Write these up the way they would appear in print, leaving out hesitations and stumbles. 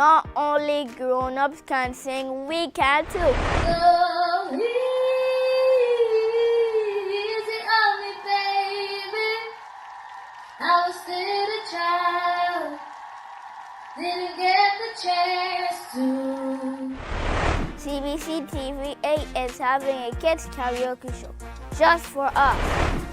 Not only grown-ups can sing, we can too. So easy on me, baby. I was still a child, didn't get the chance to. CBC TV8 is having a kids karaoke show just for us.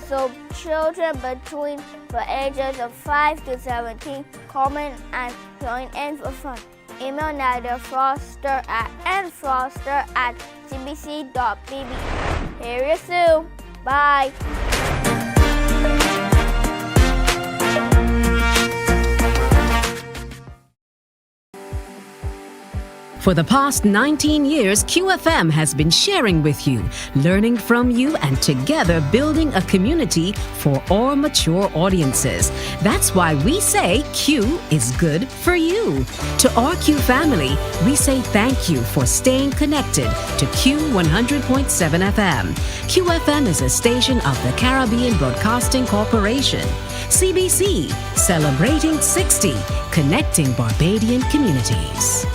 So children between the ages of 5 to 17 come in and join in for fun. Email Nadia Foster at nfoster@cbc.bb. Hear you soon. Bye. For the past 19 years, QFM has been sharing with you, learning from you, and together building a community for all mature audiences. That's why we say Q is good for you. To our Q family, we say thank you for staying connected to Q 100.7 FM. QFM is a station of the Caribbean Broadcasting Corporation. CBC, celebrating 60, connecting Barbadian communities.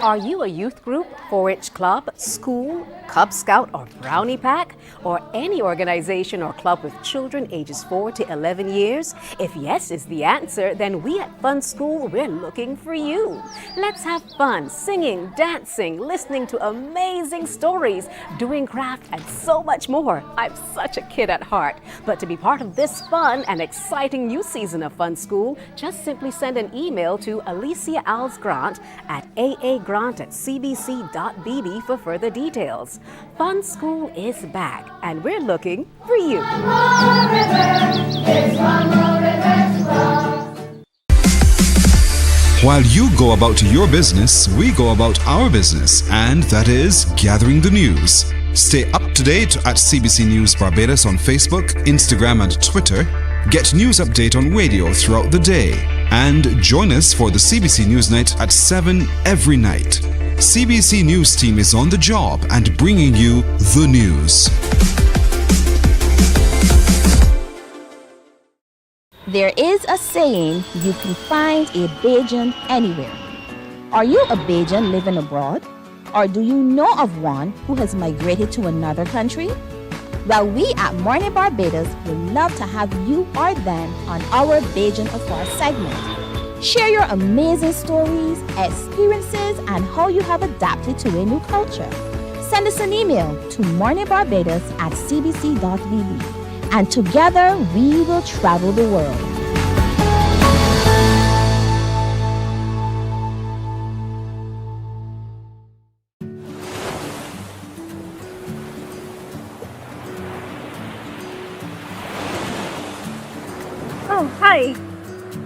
Are you a youth group, 4-H club, school, Cub Scout or Brownie Pack, or any organization or club with children ages 4 to 11 years? If yes is the answer, then we at Fun School, we're looking for you. Let's have fun singing, dancing, listening to amazing stories, doing craft, and so much more. I'm such a kid at heart. But to be part of this fun and exciting new season of Fun School, just simply send an email to Alicia Alves Grant at aagrant@cbc.bb for further details. Fun School is back, and we're looking for you. While you go about your business, we go about our business, and that is gathering the news. Stay up to date at CBC News Barbados on Facebook, Instagram, and Twitter. Get news update on radio throughout the day. And join us for the CBC News Night at 7 every night. CBC News team is on the job and bringing you the news. There is a saying, you can find a Bajan anywhere. Are you a Bajan living abroad? Or do you know of one who has migrated to another country? Well, we at Mornin Barbados would love to have you or them on our Bajan Afar segment. Share your amazing stories, experiences, and how you have adapted to a new culture. Send us an email to morninbarbados@cbc.bb, and together we will travel the world. Oh, hi.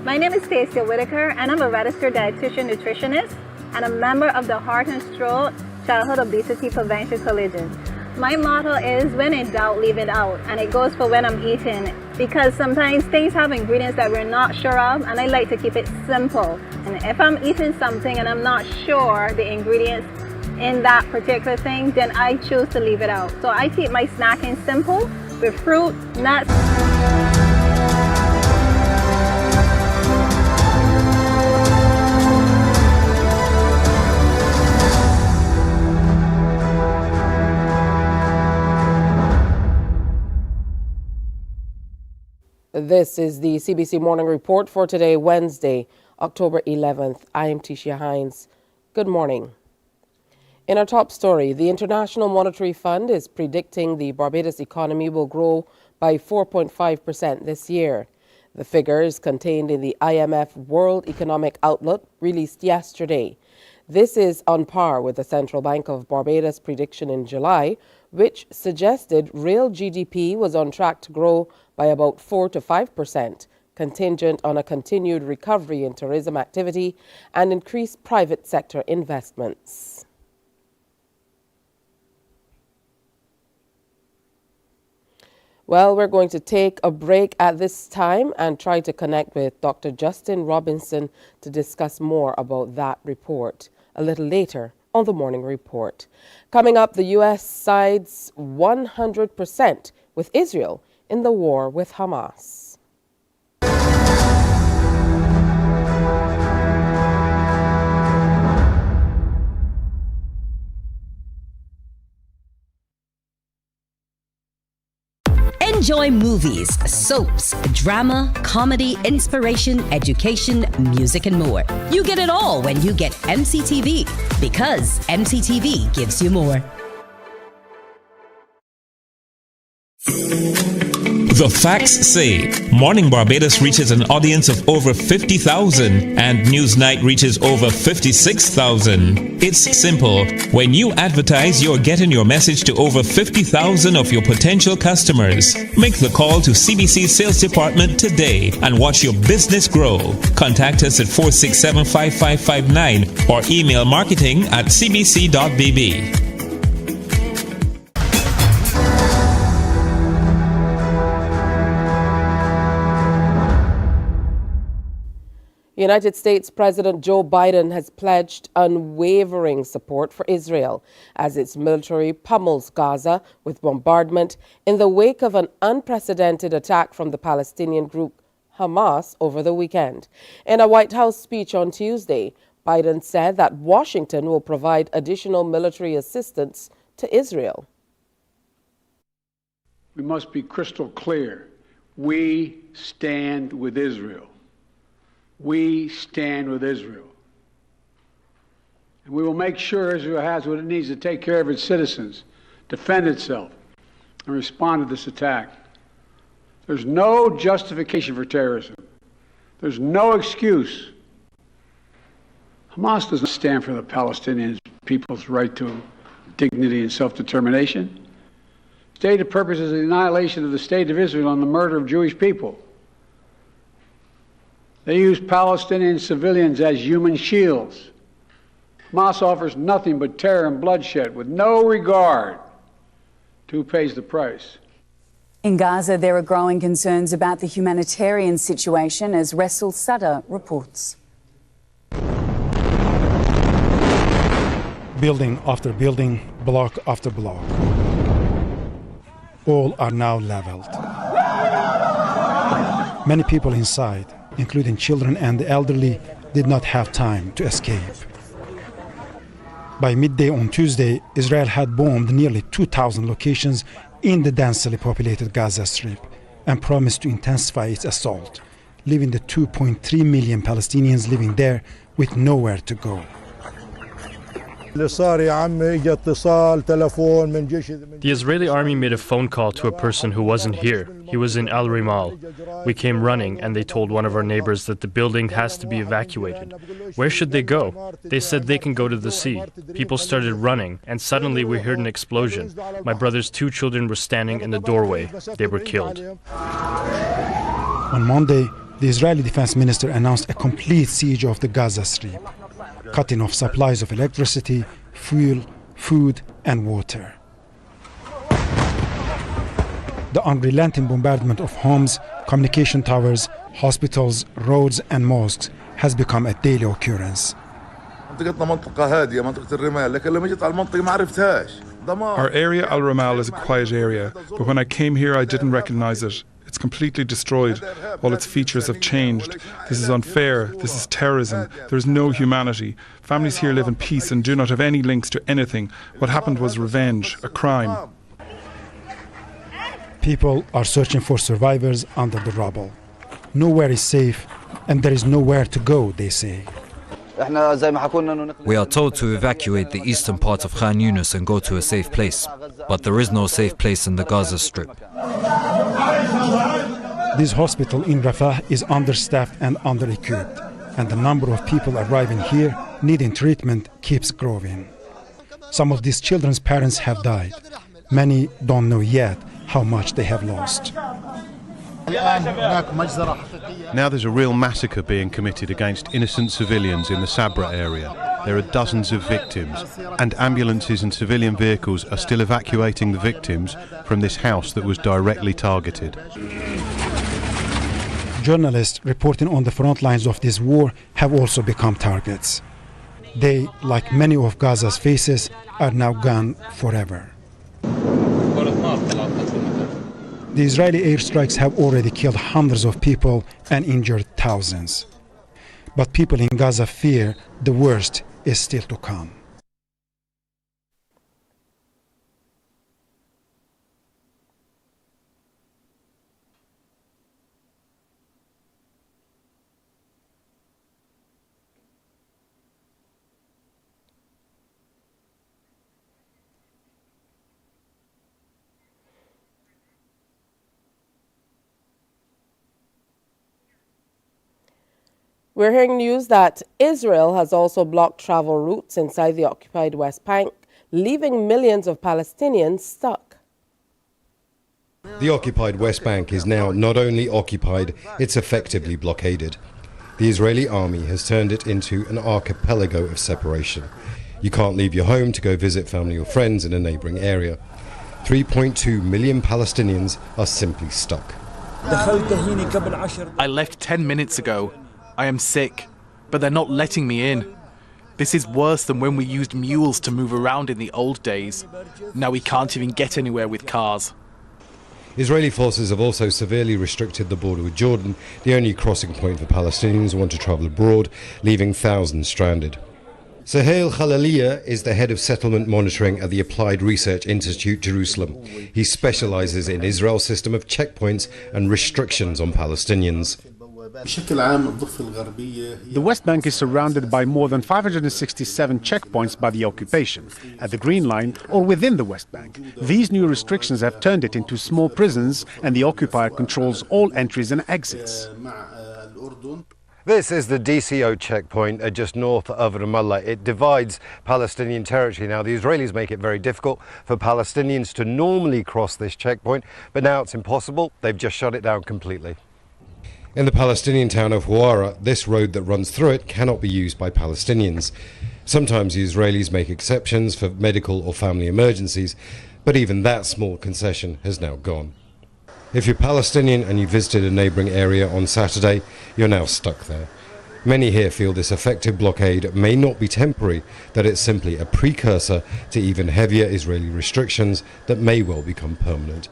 My name is Stacia Whitaker, and I'm a registered dietitian nutritionist and a member of the Heart and Stroke Childhood Obesity Prevention Coalition. My motto is, when in doubt, leave it out, and it goes for when I'm eating, because sometimes things have ingredients that we're not sure of, and I like to keep it simple. And if I'm eating something and I'm not sure the ingredients in that particular thing, then I choose to leave it out. So I keep my snacking simple with fruit, nuts. This is the CBC Morning Report for today, Wednesday, October 11th. I am Tisha Hines. Good morning. In our top story, the International Monetary Fund is predicting the Barbados economy will grow by 4.5% this year. The figure is contained in the IMF World Economic Outlook released yesterday. This is on par with the Central Bank of Barbados' prediction in July, which suggested real GDP was on track to grow by about 4 to 5%, contingent on a continued recovery in tourism activity and increased private sector investments. Well, we're going to take a break at this time and try to connect with Dr. Justin Robinson to discuss more about that report a little later on the Morning Report. Coming up, the U.S. sides 100% with Israel in the war with Hamas. Enjoy movies, soaps, drama, comedy, inspiration, education, music, and more. You get it all when you get MCTV, because MCTV gives you more. The facts say Morning Barbados reaches an audience of over 50,000 and Newsnight reaches over 56,000. It's simple. When you advertise, you're getting your message to over 50,000 of your potential customers. Make the call to CBC Sales Department today and watch your business grow. Contact us at 467-5559 or email marketing@cbc.bb. United States President Joe Biden has pledged unwavering support for Israel as its military pummels Gaza with bombardment in the wake of an unprecedented attack from the Palestinian group Hamas over the weekend. In a White House speech on Tuesday, Biden said that Washington will provide additional military assistance to Israel. We must be crystal clear. We stand with Israel. We stand with Israel. And we will make sure Israel has what it needs to take care of its citizens, defend itself, and respond to this attack. There's no justification for terrorism. There's no excuse. Hamas doesn't stand for the Palestinian people's right to dignity and self-determination. Stated purpose is the annihilation of the state of Israel and the murder of Jewish people. They use Palestinian civilians as human shields. Hamas offers nothing but terror and bloodshed with no regard to who pays the price. In Gaza, there are growing concerns about the humanitarian situation, as Ressul Sutter reports. Building after building, block after block. All are now leveled. Many people inside, including children and the elderly, did not have time to escape. By midday on Tuesday, Israel had bombed nearly 2,000 locations in the densely populated Gaza Strip and promised to intensify its assault, leaving the 2.3 million Palestinians living there with nowhere to go. The Israeli army made a phone call to a person who wasn't here. He was in Al Rimal. We came running and they told one of our neighbors that the building has to be evacuated. Where should they go? They said they can go to the sea. People started running and suddenly we heard an explosion. My brother's 2 children were standing in the doorway. They were killed. On Monday, the Israeli defense minister announced a complete siege of the Gaza Strip, cutting off supplies of electricity, fuel, food, and water. The unrelenting bombardment of homes, communication towers, hospitals, roads, and mosques has become a daily occurrence. Our area, Al Rimal, is a quiet area, but when I came here, I didn't recognize it. It's completely destroyed. All its features have changed. This is unfair. This is terrorism. There is no humanity. Families here live in peace and do not have any links to anything. What happened was revenge, a crime. People are searching for survivors under the rubble. Nowhere is safe, and there is nowhere to go, they say. We are told to evacuate the eastern part of Khan Yunis and go to a safe place, but there is no safe place in the Gaza Strip. This hospital in Rafah is understaffed and under-equipped, and the number of people arriving here needing treatment keeps growing. Some of these children's parents have died. Many don't know yet how much they have lost. Now there's a real massacre being committed against innocent civilians in the Sabra area. There are dozens of victims, and ambulances and civilian vehicles are still evacuating the victims from this house that was directly targeted. Journalists reporting on the front lines of this war have also become targets. They, like many of Gaza's faces, are now gone forever. The Israeli airstrikes have already killed hundreds of people and injured thousands. But people in Gaza fear the worst is still to come. We're hearing news that Israel has also blocked travel routes inside the occupied West Bank, leaving millions of Palestinians stuck. The occupied West Bank is now not only occupied, it's effectively blockaded. The Israeli army has turned it into an archipelago of separation. You can't leave your home to go visit family or friends in a neighboring area. 3.2 million Palestinians are simply stuck. I left 10 minutes ago. I am sick, but they're not letting me in. This is worse than when we used mules to move around in the old days. Now we can't even get anywhere with cars. Israeli forces have also severely restricted the border with Jordan, the only crossing point for Palestinians who want to travel abroad, leaving thousands stranded. Suhail Khaliliya is the head of settlement monitoring at the Applied Research Institute, Jerusalem. He specializes in Israel's system of checkpoints and restrictions on Palestinians. The West Bank is surrounded by more than 567 checkpoints by the occupation, at the Green Line or within the West Bank. These new restrictions have turned it into small prisons, and the occupier controls all entries and exits. This is the DCO checkpoint just north of Ramallah. It divides Palestinian territory. Now, the Israelis make it very difficult for Palestinians to normally cross this checkpoint, but now it's impossible. They've just shut it down completely. In the Palestinian town of Huwara, this road that runs through it cannot be used by Palestinians. Sometimes the Israelis make exceptions for medical or family emergencies, but even that small concession has now gone. If you're Palestinian and you visited a neighbouring area on Saturday, you're now stuck there. Many here feel this effective blockade may not be temporary, that it's simply a precursor to even heavier Israeli restrictions that may well become permanent.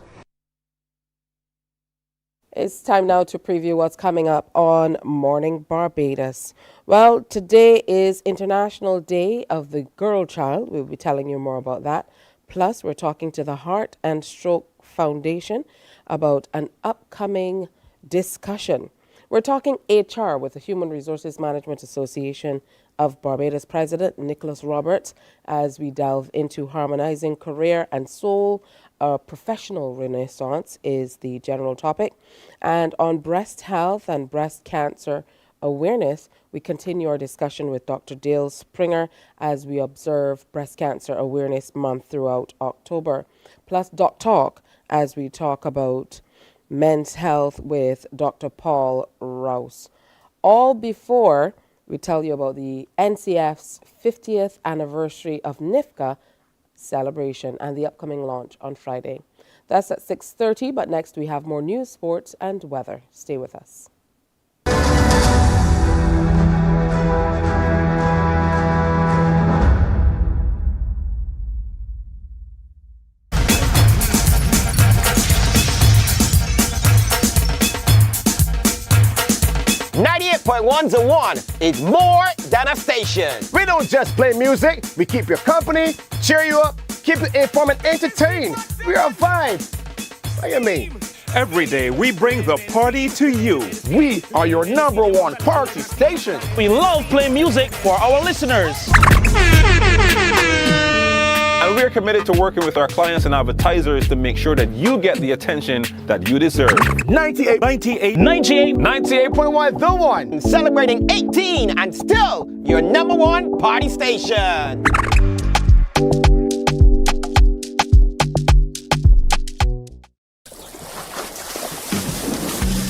It's time now to preview what's coming up on Morning Barbados. Well, today is International Day of the Girl Child. We'll be telling you more about that. Plus, we're talking to the Heart and Stroke Foundation about an upcoming discussion. We're talking HR with the Human Resources Management Association of Barbados President Nicholas Roberts as we delve into harmonizing career and soul. A professional renaissance is the general topic. And on breast health and breast cancer awareness, we continue our discussion with Dr. Dale Springer as we observe Breast Cancer Awareness Month throughout October. Plus Doc Talk as we talk about men's health with Dr. Paul Rouse. All before we tell you about the NCF's 50th anniversary of NIFCA celebration and the upcoming launch on Friday. That's at 6:30, but next we have more news, sports and weather. Stay with us. .1 One is more than a station. We don't just play music, we keep you company, cheer you up, keep you informed and entertained. We are a vibe. What do you mean? Every day we bring the party to you. We are your #1 party station. We love playing music for our listeners. And we're committed to working with our clients and advertisers to make sure that you get the attention that you deserve. 98.1 The One. Celebrating 18 and still your #1 party station.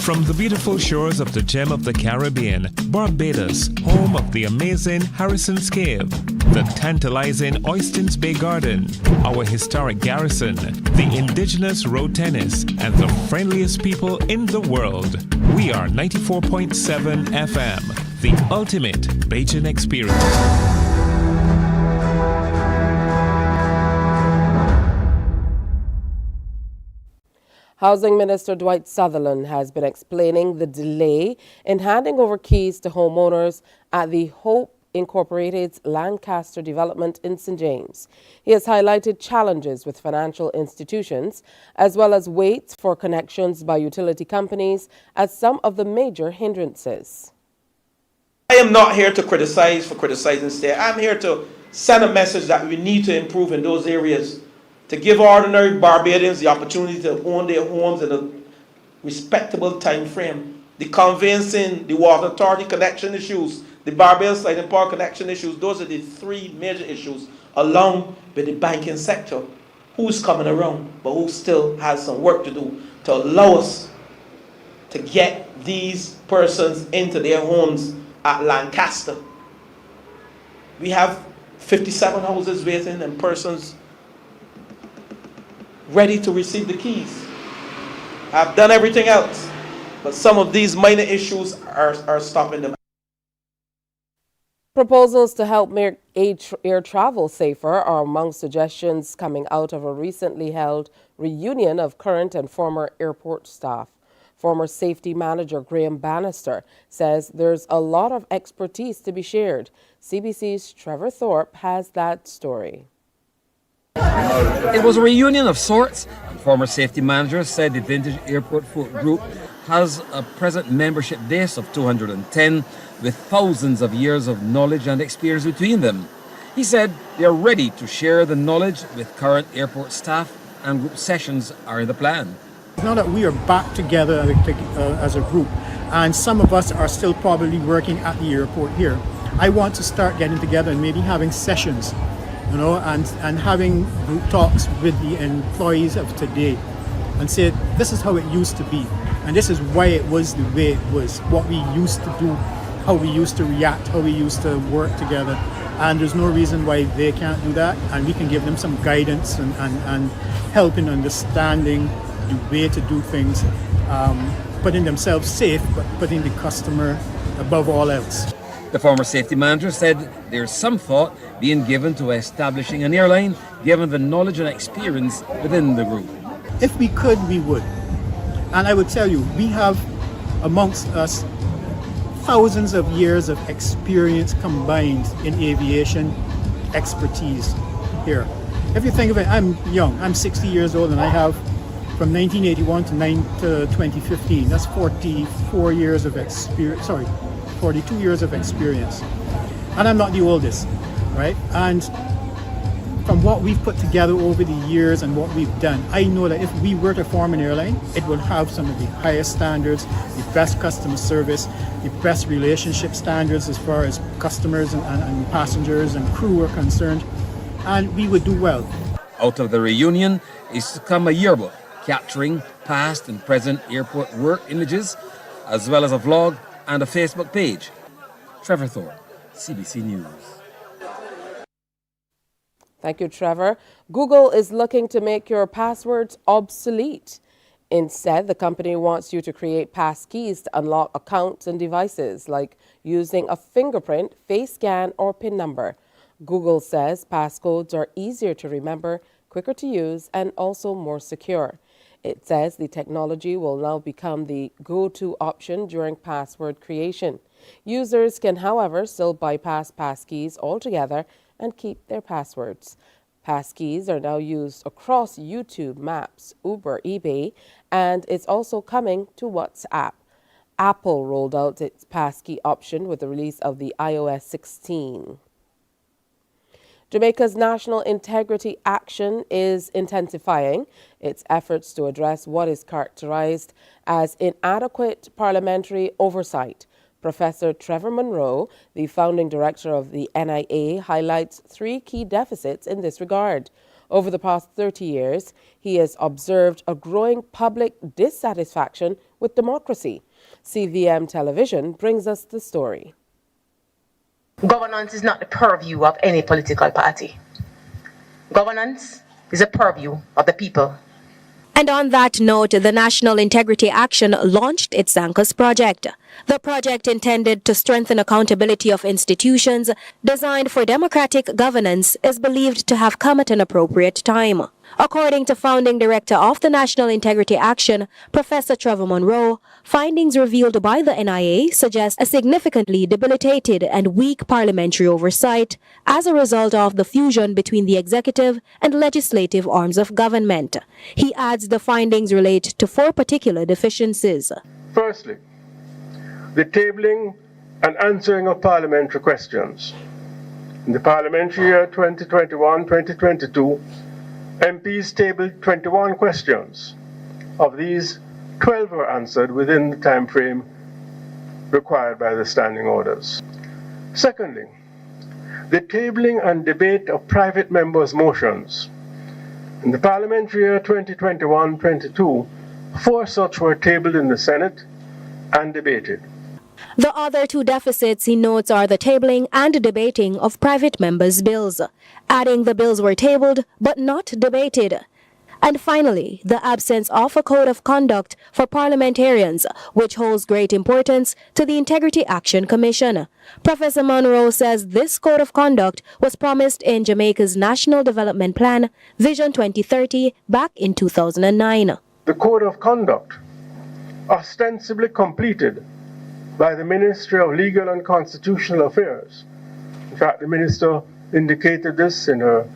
From the beautiful shores of the gem of the Caribbean, Barbados, home of the amazing Harrison's Cave, the tantalizing Oystins Bay Garden, our historic garrison, the indigenous road tennis, and the friendliest people in the world. We are 94.7 FM, the ultimate Bajan experience. Housing Minister Dwight Sutherland has been explaining the delay in handing over keys to homeowners at the Hope Incorporated's Lancaster development in St. James. He has highlighted challenges with financial institutions as well as waits for connections by utility companies as some of the major hindrances. I am not here to criticize for criticizing's sake. I'm here to send a message that we need to improve in those areas, to give ordinary Barbadians the opportunity to own their homes in a respectable time frame. The conveyancing, the water authority connection issues, the Barbados Light and Power connection issues, those are the three major issues, along with the banking sector, who's coming around, but who still has some work to do to allow us to get these persons into their homes at Lancaster. We have 57 houses waiting and persons ready to receive the keys. I've done everything else, but some of these minor issues are stopping them. Proposals to help make air travel safer are among suggestions coming out of a recently held reunion of current and former airport staff. Former safety manager Graham Bannister says there's a lot of expertise to be shared. CBC's Trevor Thorpe has that story. It was a reunion of sorts, and former safety managers said the Vintage Airport Folk Group has a present membership base of 210 with thousands of years of knowledge and experience between them. He said they are ready to share the knowledge with current airport staff, and group sessions are in the plan. Now that we are back together as a group, and some of us are still probably working at the airport here, I want to start getting together and maybe having sessions, you know, and having group talks with the employees of today and say, this is how it used to be, and this is why it was the way it was, what we used to do, how we used to react, how we used to work together. And there's no reason why they can't do that, and we can give them some guidance and help in understanding the way to do things, putting themselves safe, but putting the customer above all else. The former safety manager said there's some thought being given to establishing an airline, given the knowledge and experience within the group. If we could, we would. And I would tell you, we have amongst us thousands of years of experience combined in aviation expertise here. If you think of it, I'm young, I'm 60 years old, and I have from 1981 to 2015, that's 44 years of experience, 42 years of experience. And I'm not the oldest, right? And from what we've put together over the years and what we've done, I know that if we were to form an airline, it would have some of the highest standards, the best customer service, the best relationship standards as far as customers and passengers and crew are concerned, and we would do well. Out of the reunion is to come a yearbook capturing past and present airport work images, as well as a vlog and a Facebook page. Trevor Thorpe, CBC News. Thank you, Trevor. Google is looking to make your passwords obsolete. Instead, the company wants you to create passkeys to unlock accounts and devices, like using a fingerprint, face scan, or PIN number. Google says passcodes are easier to remember, quicker to use, and also more secure. It says the technology will now become the go-to option during password creation. Users can, however, still bypass passkeys altogether and keep their passwords. Passkeys are now used across YouTube, Maps, Uber, eBay, and it's also coming to WhatsApp. Apple rolled out its passkey option with the release of the iOS 16. Jamaica's National Integrity Action is intensifying its efforts to address what is characterized as inadequate parliamentary oversight. Professor Trevor Monroe, the founding director of the NIA, highlights three key deficits in this regard. Over the past 30 years, he has observed a growing public dissatisfaction with democracy. CVM Television brings us the story. Governance is not the purview of any political party. Governance is a purview of the people. And on that note, the National Integrity Action launched its Zancas project. The project intended to strengthen accountability of institutions designed for democratic governance is believed to have come at an appropriate time. According to founding director of the National Integrity Action, Professor Trevor Monroe, findings revealed by the NIA suggest a significantly debilitated and weak parliamentary oversight as a result of the fusion between the executive and legislative arms of government. He adds the findings relate to 4 particular deficiencies. Firstly, the tabling and answering of parliamentary questions. In the parliamentary year 2021-2022, MPs tabled 21 questions. Of these, 12 were answered within the time frame required by the standing orders. Secondly, the tabling and debate of private members' motions. In the parliamentary year 2021-22, 4 such were tabled in the Senate and debated. The other 2 deficits he notes are the tabling and debating of private members' bills, adding the bills were tabled but not debated. And finally, the absence of a code of conduct for parliamentarians, which holds great importance to the Integrity Action Commission. Professor Monroe says this code of conduct was promised in Jamaica's National Development Plan, Vision 2030, back in 2009. The code of conduct, ostensibly completed by the Ministry of Legal and Constitutional Affairs. In fact, the minister indicated this in her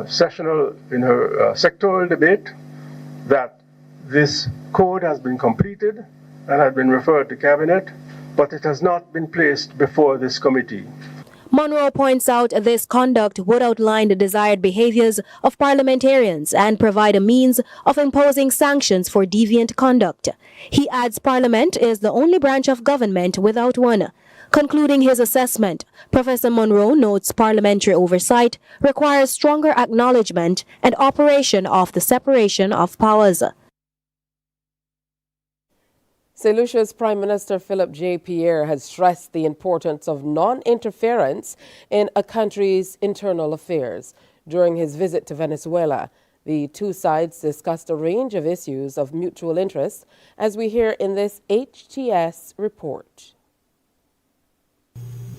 sectoral debate, that this code has been completed and had been referred to Cabinet, but it has not been placed before this committee. Monroe points out this conduct would outline the desired behaviors of parliamentarians and provide a means of imposing sanctions for deviant conduct. He adds Parliament is the only branch of government without one. Concluding his assessment, Professor Monroe notes parliamentary oversight requires stronger acknowledgement and operation of the separation of powers. St. Lucia's Prime Minister Philip J. Pierre has stressed the importance of non-interference in a country's internal affairs. During his visit to Venezuela, the 2 sides discussed a range of issues of mutual interest, as we hear in this HTS report.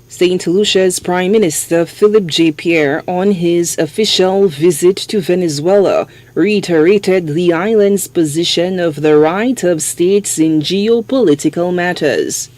St. Lucia's Prime Minister Philip J. Pierre, on his official visit to Venezuela, reiterated the island's position of the right of states in geopolitical matters.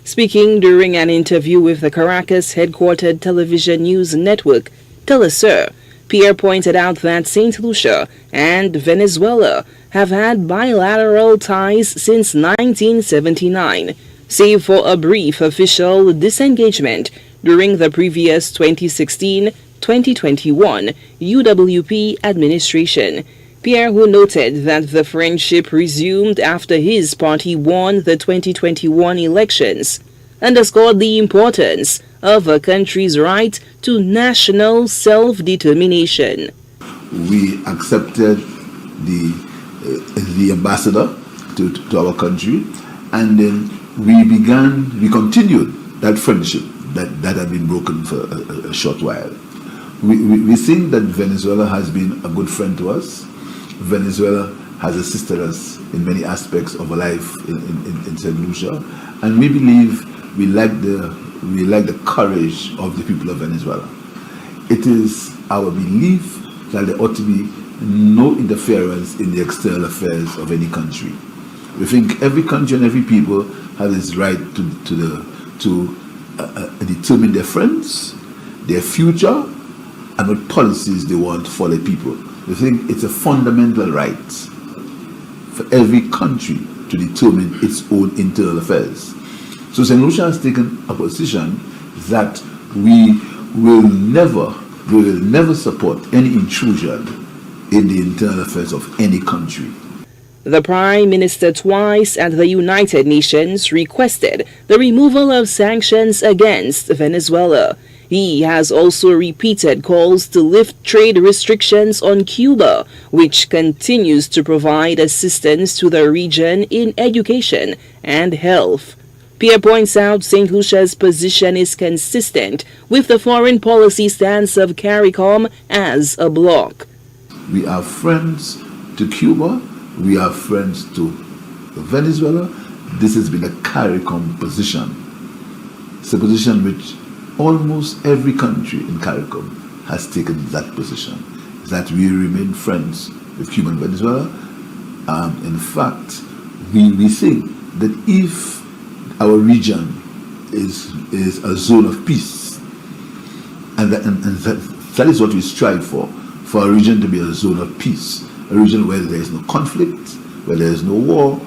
Speaking during an interview with the Caracas-headquartered television news network, Telesur, Pierre pointed out that St. Lucia and Venezuela have had bilateral ties since 1979, save for a brief official disengagement during the previous 2016-2021 UWP administration. Pierre, who noted that the friendship resumed after his party won the 2021 elections, underscored the importance of a country's right to national self-determination. We accepted the ambassador to our country, and then we continued that friendship that had been broken for a short while. We think that Venezuela has been a good friend to us. Venezuela has assisted us in many aspects of our life in St. Lucia, and we believe we like the courage of the people of Venezuela. It is our belief that there ought to be no interference in the external affairs of any country. We think every country and every people has its right to determine their friends, their future, and what policies they want for their people. We think it's a fundamental right for every country to determine its own internal affairs. So St. Lucia has taken a position that we will never support any intrusion in the internal affairs of any country. The Prime Minister twice at the United Nations requested the removal of sanctions against Venezuela. He has also repeated calls to lift trade restrictions on Cuba, which continues to provide assistance to the region in education and health. Pierre points out St. Lucia's position is consistent with the foreign policy stance of CARICOM as a bloc. We are friends to Cuba. We are friends to Venezuela. This has been a CARICOM position. It's a position which almost every country in CARICOM has taken that position. that we remain friends with Cuba and Venezuela. In fact, we think that if our region is a zone of peace, and that is what we strive for a region to be a zone of peace, a region where there is no conflict, where there is no war.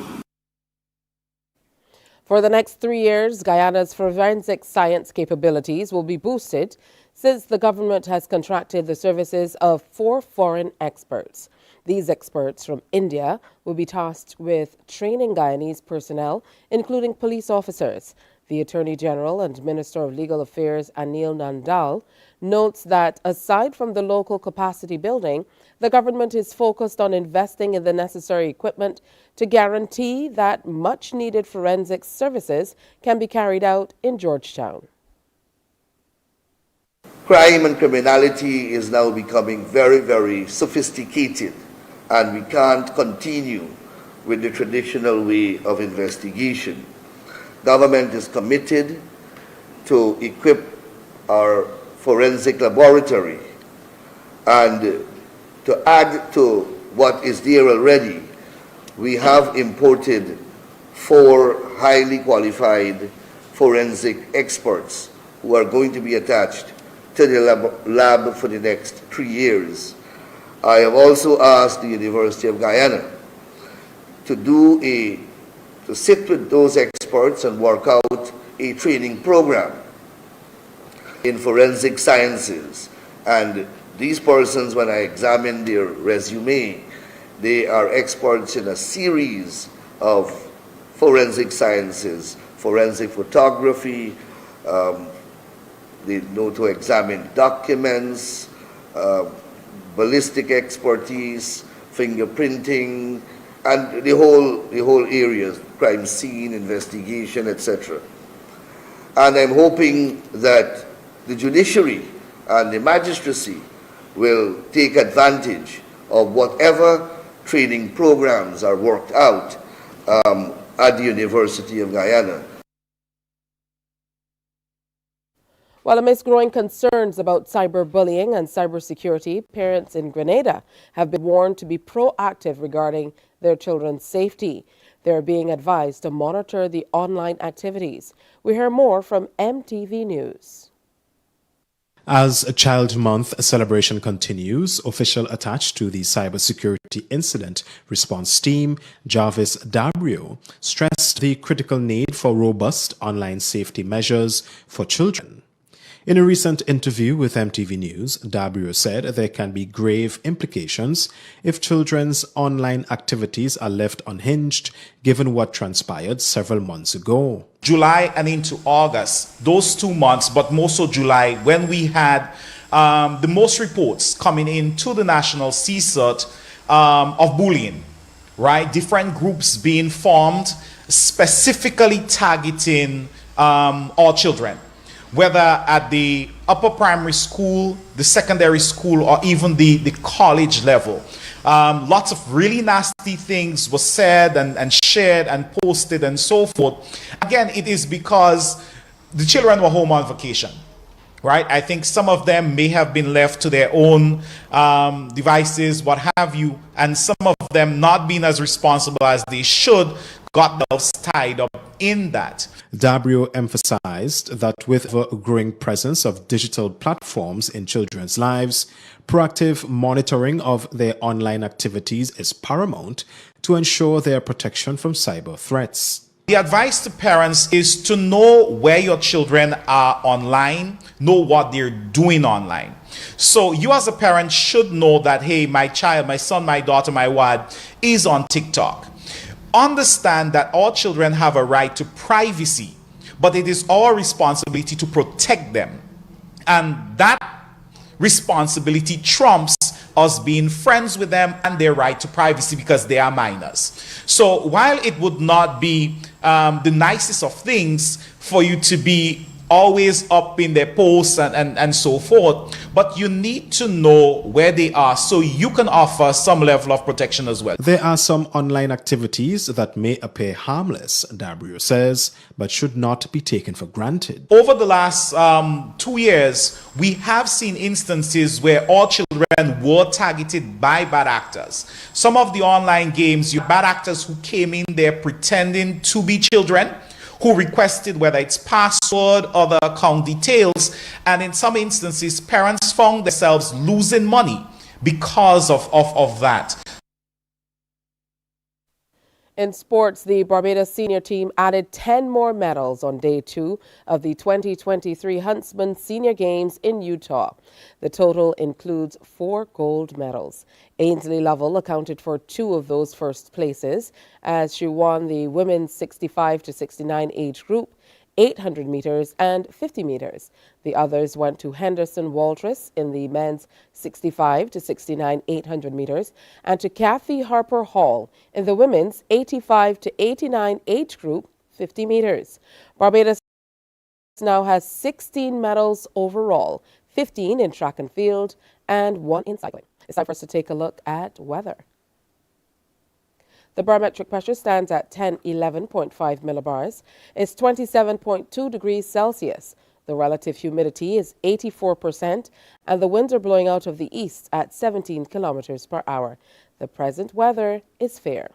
For the next 3 years, Guyana's forensic science capabilities will be boosted since the government has contracted the services of 4 foreign experts. These experts from India will be tasked with training Guyanese personnel, including police officers. The Attorney General and Minister of Legal Affairs, Anil Nandal, notes that aside from the local capacity building, the government is focused on investing in the necessary equipment to guarantee that much-needed forensic services can be carried out in Georgetown. Crime and criminality is now becoming very, very sophisticated, and we can't continue with the traditional way of investigation. Government is committed to equip our forensic laboratory, and to add to what is there already, we have imported 4 highly qualified forensic experts who are going to be attached to the lab for the next 3 years. I have also asked the University of Guyana to sit with those experts and work out a training program in forensic sciences. And these persons, when I examine their resume, they are experts in a series of forensic sciences, forensic photography, they know to examine documents, ballistic expertise, fingerprinting, and the whole areas, crime scene, investigation, etc. And I'm hoping that the judiciary and the magistracy will take advantage of whatever training programs are worked out at the University of Guyana. While amidst growing concerns about cyberbullying and cybersecurity, parents in Grenada have been warned to be proactive regarding their children's safety. They're being advised to monitor the online activities. We hear more from MTV News. As a Child Month celebration continues, official attached to the cybersecurity incident response team, Jarvis Dabrio, stressed the critical need for robust online safety measures for children. In a recent interview with MTV News, Dabrio said there can be grave implications if children's online activities are left unhinged, given what transpired several months ago. July and into August, those 2 months, but more so July, when we had the most reports coming into the national CSIRT of bullying, right? Different groups being formed, specifically targeting all children, whether at the upper primary school, the secondary school, or even the college level. Lots of really nasty things were said and shared and posted and so forth. Again, it is because the children were home on vacation, right? I think some of them may have been left to their own devices, what have you, and some of them not being as responsible as they should got themselves tied up in that. Dabrio emphasized that with the growing presence of digital platforms in children's lives, proactive monitoring of their online activities is paramount to ensure their protection from cyber threats. The advice to parents is to know where your children are online, know what they're doing online. So you as a parent should know that, hey, my child, my son, my daughter, my ward is on TikTok. Understand that all children have a right to privacy, but it is our responsibility to protect them. And that responsibility trumps us being friends with them and their right to privacy because they are minors. So while it would not be the nicest of things for you to be always up in their posts and so forth. But you need to know where they are so you can offer some level of protection as well. There are some online activities that may appear harmless, Dabrio says, but should not be taken for granted. Over the last 2 years, we have seen instances where all children were targeted by bad actors. Some of the online games, you bad actors who came in there pretending to be children, who requested whether it's password or the account details, and in some instances parents found themselves losing money because of that. In sports, the Barbados senior team added 10 more medals on day 2 of the 2023 Huntsman Senior Games in Utah. The total includes 4 gold medals. Ainsley Lovell accounted for 2 of those first places as she won the women's 65 to 69 age group, 800 meters and 50 meters. The others went to Henderson Waltress in the men's 65 to 69 800 meters and to Kathy Harper Hall in the women's 85 to 89 age group, 50 meters. Barbados now has 16 medals overall, 15 in track and field and 1 in cycling. It's time for us to take a look at weather. The barometric pressure stands at 1011.5 millibars. It's 27.2 degrees Celsius. The relative humidity is 84%, and the winds are blowing out of the east at 17 kilometers per hour. The present weather is fair.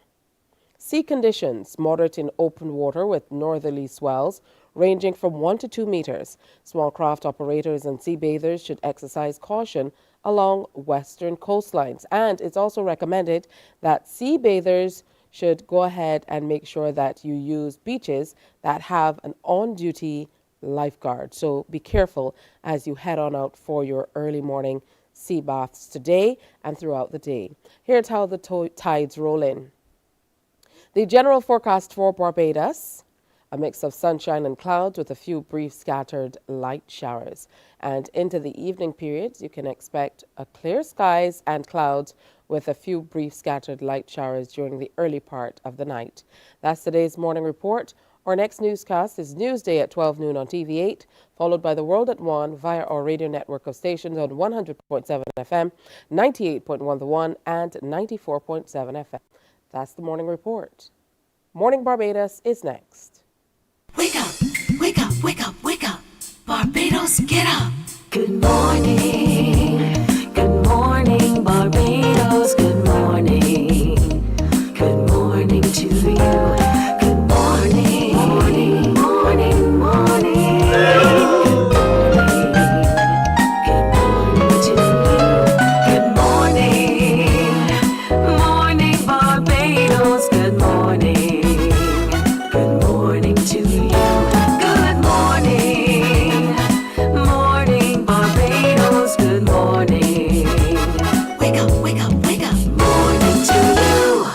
Sea conditions, moderate in open water with northerly swells ranging from 1 to 2 meters. Small craft operators and sea bathers should exercise caution along western coastlines. And it's also recommended that sea bathers should go ahead and make sure that you use beaches that have an on-duty lifeguard. So be careful as you head on out for your early morning sea baths today and throughout the day. Here's how the tides roll in. The general forecast for Barbados: a mix of sunshine and clouds with a few brief scattered light showers. And into the evening periods, you can expect clear skies and clouds with a few brief scattered light showers during the early part of the night. That's today's morning report. Our next newscast is Newsday at 12 noon on TV8, followed by The World at 1 via our radio network of stations on 100.7 FM, 98.1 The One, and 94.7 FM. That's the morning report. Morning Barbados is next. Wake up, wake up, wake up, wake up. Barbados, get up. Good morning. Good morning, Barbados. Good morning. Good morning to you. Good morning. Morning, morning, morning. Good morning to you. Good morning. Morning, Barbados. Good morning. Good morning to you. Good morning. Morning, Barbados. Good morning. Wake up, wake up, wake up. Morning to you.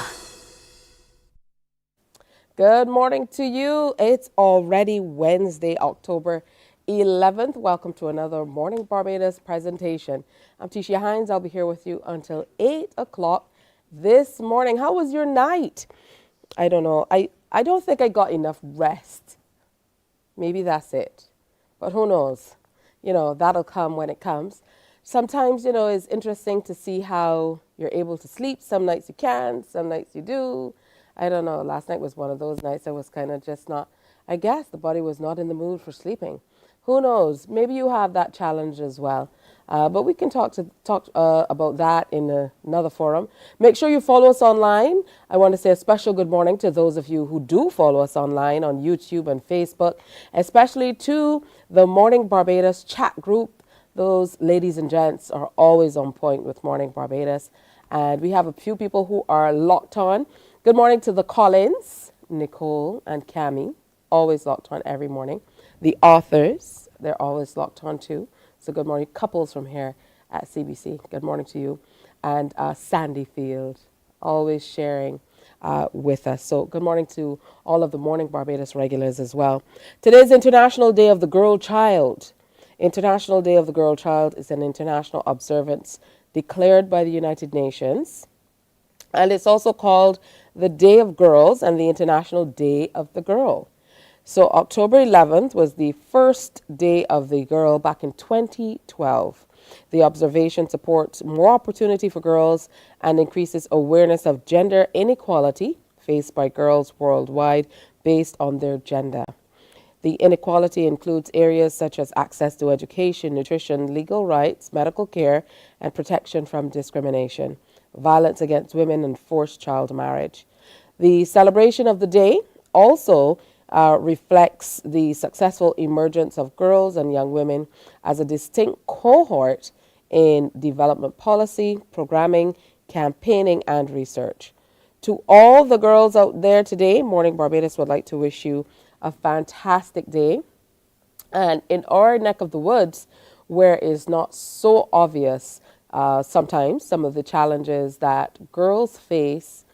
Good morning to you. It's already Wednesday, October 11th. Welcome to another Morning Barbados presentation. I'm Tisha Hines. I'll be here with you until 8 o'clock this morning. How was your night? I don't know. I don't think I got enough rest. Maybe that's it. But who knows? You know, that'll come when it comes. Sometimes, you know, it's interesting to see how you're able to sleep. Some nights you can, some nights you do. I don't know. Last night was one of those nights I was kind of just not, I guess the body was not in the mood for sleeping. Who knows? Maybe you have that challenge as well. But we can talk about that in another forum. Make sure you follow us online. I want to say a special good morning to those of you who do follow us online on YouTube and Facebook, especially to the Morning Barbados chat group. Those ladies and gents are always on point with Morning Barbados. And we have a few people who are locked on. Good morning to the Collins, Nicole and Cammie, always locked on every morning. The authors, they're always locked on too. So good morning, couples from here at CBC. Good morning to you. And Sandy Field, always sharing with us. So good morning to all of the Morning Barbados regulars as well. Today's International Day of the Girl Child. International Day of the Girl Child is an international observance declared by the United Nations. And it's also called the Day of Girls and the International Day of the Girl. So October 11th was the first day of the girl back in 2012. The observation supports more opportunity for girls and increases awareness of gender inequality faced by girls worldwide based on their gender. The inequality includes areas such as access to education, nutrition, legal rights, medical care, and protection from discrimination, violence against women, and forced child marriage. The celebration of the day also reflects the successful emergence of girls and young women as a distinct cohort in development policy, programming, campaigning, and research. To all the girls out there today, Morning Barbados would like to wish you a fantastic day. And in our neck of the woods, where it's not so obvious sometimes some of the challenges that girls face,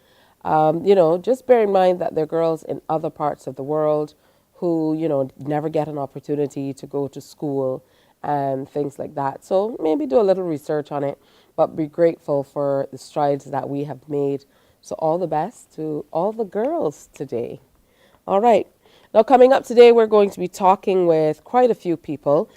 just bear in mind that there are girls in other parts of the world who, never get an opportunity to go to school and things like that. So maybe do a little research on it, but be grateful for the strides that we have made. So all the best to all the girls today. All right. Now, coming up today, we're going to be talking with quite a few people.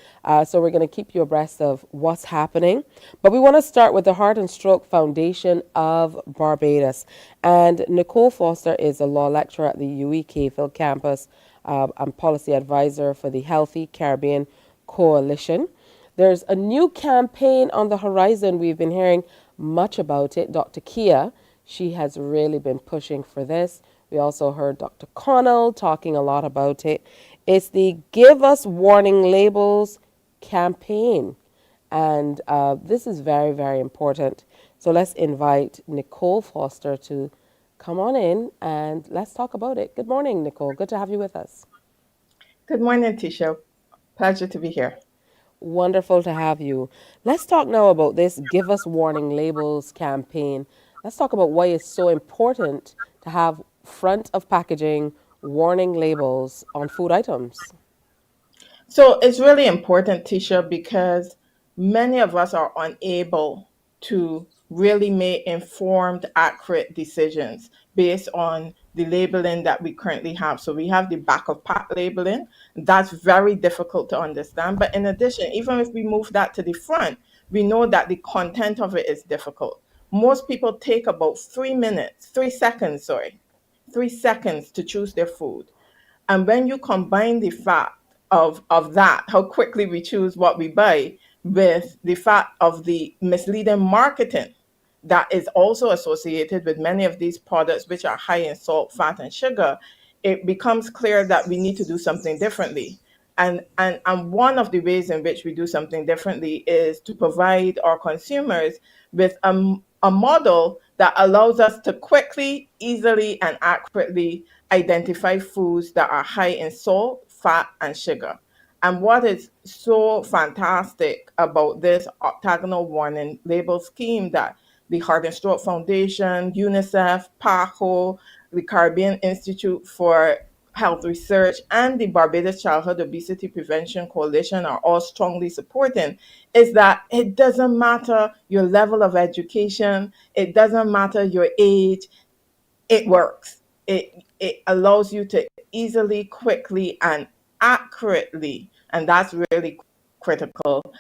So we're going to keep you abreast of what's happening. But we want to start with the Heart and Stroke Foundation of Barbados. And Nicole Foster is a law lecturer at the UEK campus and policy advisor for the Healthy Caribbean Coalition. There's a new campaign on the horizon. We've been hearing much about it. Dr. Kia, she has really been pushing for this. We also heard Dr. Connell talking a lot about it. It's the Give Us Warning Labels campaign. And this is very, very important. So let's invite Nicole Foster to come on in and let's talk about it. Good morning, Nicole. Good to have you with us. Good morning, Tisha. Pleasure to be here. Wonderful to have you. Let's talk now about this Give Us Warning Labels campaign. Let's talk about why it's so important to have front of packaging warning labels on food items. So it's really important, Tisha, because many of us are unable to really make informed, accurate decisions based on the labeling that we currently have. So we have the back of pack labeling. That's very difficult to understand. But in addition, even if we move that to the front, we know that the content of it is difficult. Most people take about 3 seconds to choose their food. And when you combine the fact of that, how quickly we choose what we buy, with the fact of the misleading marketing that is also associated with many of these products, which are high in salt, fat, and sugar, it becomes clear that we need to do something differently. And one of the ways in which we do something differently is to provide our consumers with a model that allows us to quickly, easily, and accurately identify foods that are high in salt, fat, and sugar. And what is so fantastic about this octagonal warning label scheme that the Heart and Stroke Foundation, UNICEF, PAHO, the Caribbean Institute for Health Research, and the Barbados Childhood Obesity Prevention Coalition are all strongly supporting, is that it doesn't matter your level of education, it doesn't matter your age, it works. It allows you to easily, quickly, and accurately, and that's really critical,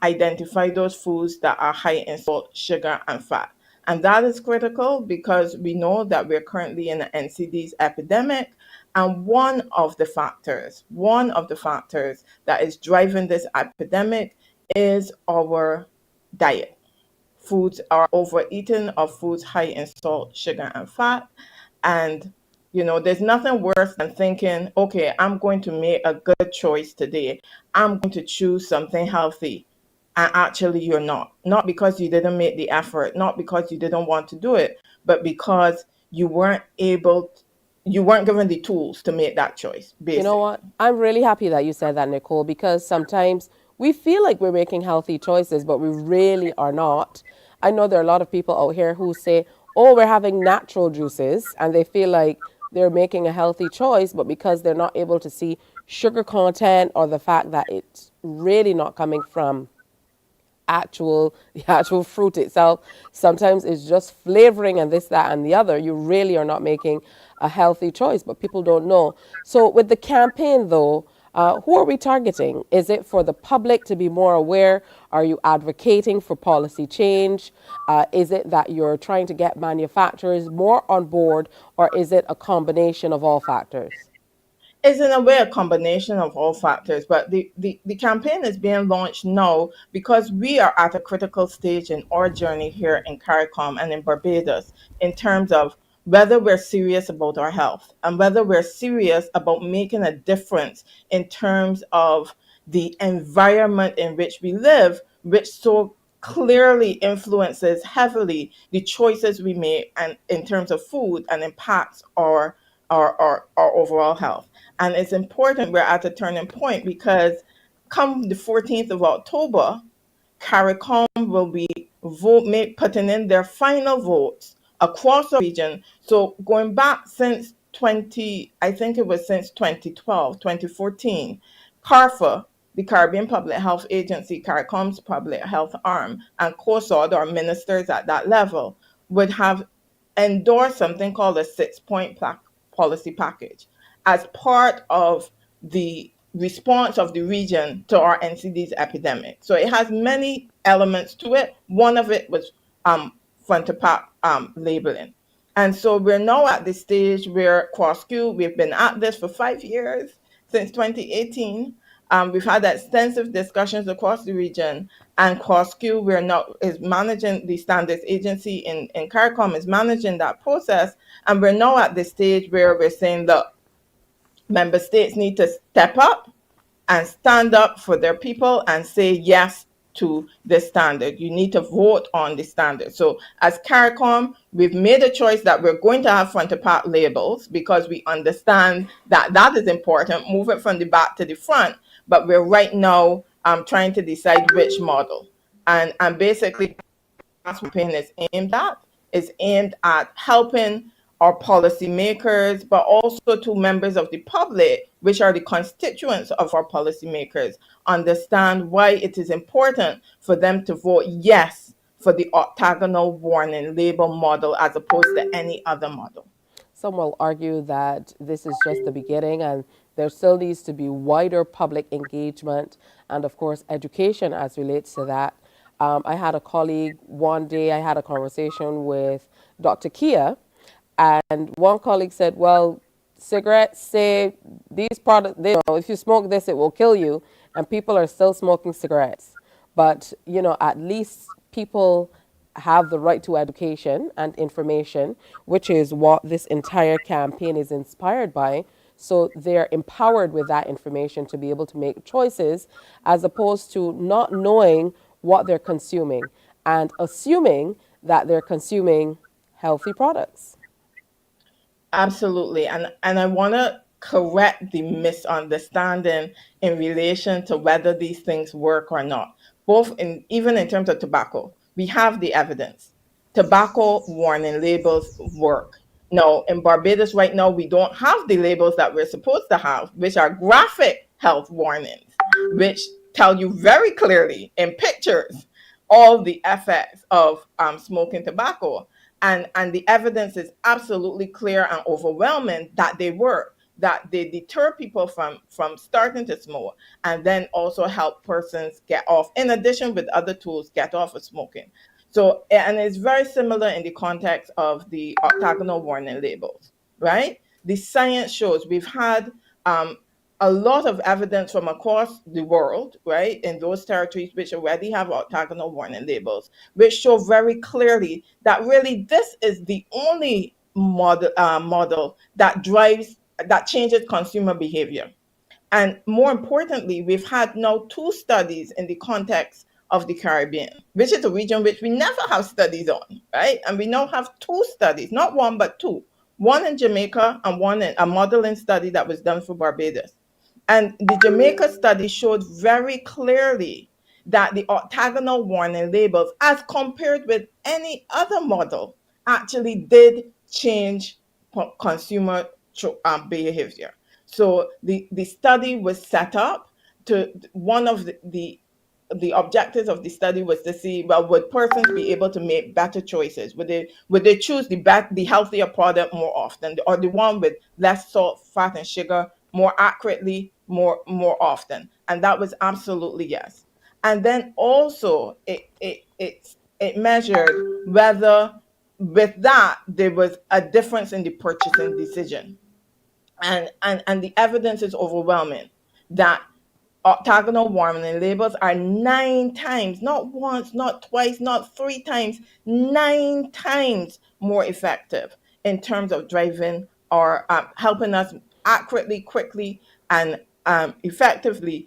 identify those foods that are high in salt, sugar, and fat. And that is critical because we know that we're currently in an NCD's epidemic. And one of the factors that is driving this epidemic is our diet. Foods are overeating of foods high in salt, sugar, and fat. And there's nothing worse than thinking, okay, I'm going to make a good choice today. I'm going to choose something healthy. And actually you're not. Not because you didn't make the effort, not because you didn't want to do it, but because you weren't given the tools to make that choice. Basically. You know what? I'm really happy that you said that, Nicole, because sometimes we feel like we're making healthy choices, but we really are not. I know there are a lot of people out here who say, oh, we're having natural juices, and they feel like they're making a healthy choice, but because they're not able to see sugar content or the fact that it's really not coming from the actual fruit itself. Sometimes it's just flavoring and this, that, and the other. You really are not making a healthy choice, but people don't know. So with the campaign, though, who are we targeting? Is it for the public to be more aware? Are you advocating for policy change? Is it that you're trying to get manufacturers more on board, or is it a combination of all factors? It's in a way a combination of all factors, but the campaign is being launched now because we are at a critical stage in our journey here in CARICOM and in Barbados in terms of whether we're serious about our health and whether we're serious about making a difference in terms of the environment in which we live, which so clearly influences heavily the choices we make and in terms of food and impacts our overall health. And it's important we're at a turning point because come the 14th of October, CARICOM will be putting in their final votes across the region. So going back since I think it was since 2012, 2014, CARFA, the Caribbean Public Health Agency, CARICOM's public health arm, and COSOD, or ministers at that level, would have endorsed something called a 6-point policy package as part of the response of the region to our NCD's epidemic. So it has many elements to it. One of it was front-to-back labeling. And so we're now at the stage where COSQ, we've been at this for 5 years, since 2018. We've had extensive discussions across the region, and COSQ is managing the standards agency in CARICOM, is managing that process. And we're now at the stage where we're saying, look, member states need to step up and stand up for their people and say yes to the standard. You need to vote on the standard. So as CARICOM, we've made a choice that we're going to have front-to-back labels because we understand that that is important, move it from the back to the front. But we're right now trying to decide which model. And basically, that's what campaign is aimed at. It's aimed at helping our policymakers, but also to members of the public, which are the constituents of our policymakers, understand why it is important for them to vote yes for the octagonal warning label model as opposed to any other model. Some will argue that this is just the beginning and there still needs to be wider public engagement and, of course, education as relates to that. I had a colleague one day, I had a conversation with Dr. Kia, and one colleague said, well, cigarettes say these products, if you smoke this, it will kill you, and people are still smoking cigarettes. But, at least people have the right to education and information, which is what this entire campaign is inspired by. So they're empowered with that information to be able to make choices as opposed to not knowing what they're consuming and assuming that they're consuming healthy products. Absolutely. And I want to correct the misunderstanding in relation to whether these things work or not. Even in terms of tobacco, we have the evidence. Tobacco warning labels work. Now, in Barbados right now, we don't have the labels that we're supposed to have, which are graphic health warnings, which tell you very clearly in pictures all the effects of smoking tobacco. And the evidence is absolutely clear and overwhelming that they work, that they deter people from starting to smoke, and then also help persons get off, in addition with other tools, get off of smoking. So, and it's very similar in the context of the octagonal warning labels, right? The science shows we've had a lot of evidence from across the world, right, in those territories which already have octagonal warning labels, which show very clearly that really this is the only model that changes consumer behavior. And more importantly, we've had now 2 studies in the context of the Caribbean, which is a region which we never have studies on, right? And we now have 2 studies, not 1, but 2. One in Jamaica and one in a modeling study that was done for Barbados. And the Jamaica study showed very clearly that the octagonal warning labels, as compared with any other model, actually did change consumer behavior. So the study was set up to, one of the the objectives of the study was to see, well, would persons be able to make better choices? Would they choose the healthier product more often, or the one with less salt, fat, and sugar more accurately, more often? And that was absolutely yes. And then also it measured whether with that there was a difference in the purchasing decision. And the evidence is overwhelming that octagonal warning labels are 9 times, not once, not twice, not 3 times, 9 times more effective in terms of driving or helping us accurately, quickly, and effectively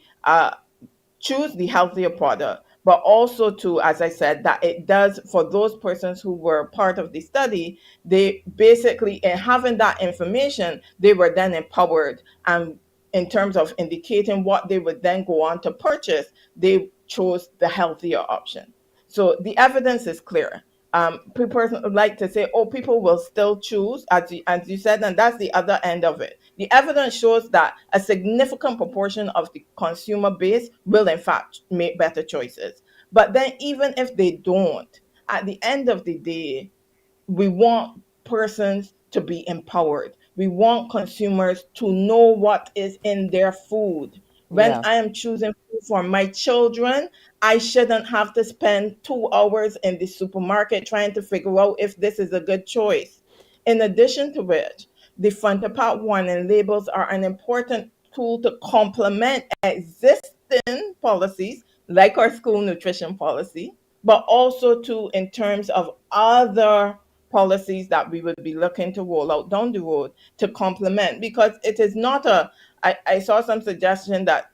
choose the healthier product. But also to, as I said, that it does, for those persons who were part of the study, they basically, in having that information, they were then empowered, and in terms of indicating what they would then go on to purchase, they chose the healthier option. So the evidence is clear. People would like to say, oh, people will still choose, as you said, and that's the other end of it. The evidence shows that a significant proportion of the consumer base will, in fact, make better choices. But then even if they don't, at the end of the day, we want persons to be empowered. We want consumers to know what is in their food. When I am choosing food for my children, I shouldn't have to spend 2 hours in the supermarket trying to figure out if this is a good choice. In addition to which, the front of pack warning labels are an important tool to complement existing policies, like our school nutrition policy, but also in terms of other policies that we would be looking to roll out down the road to complement, because it is not I saw some suggestion that,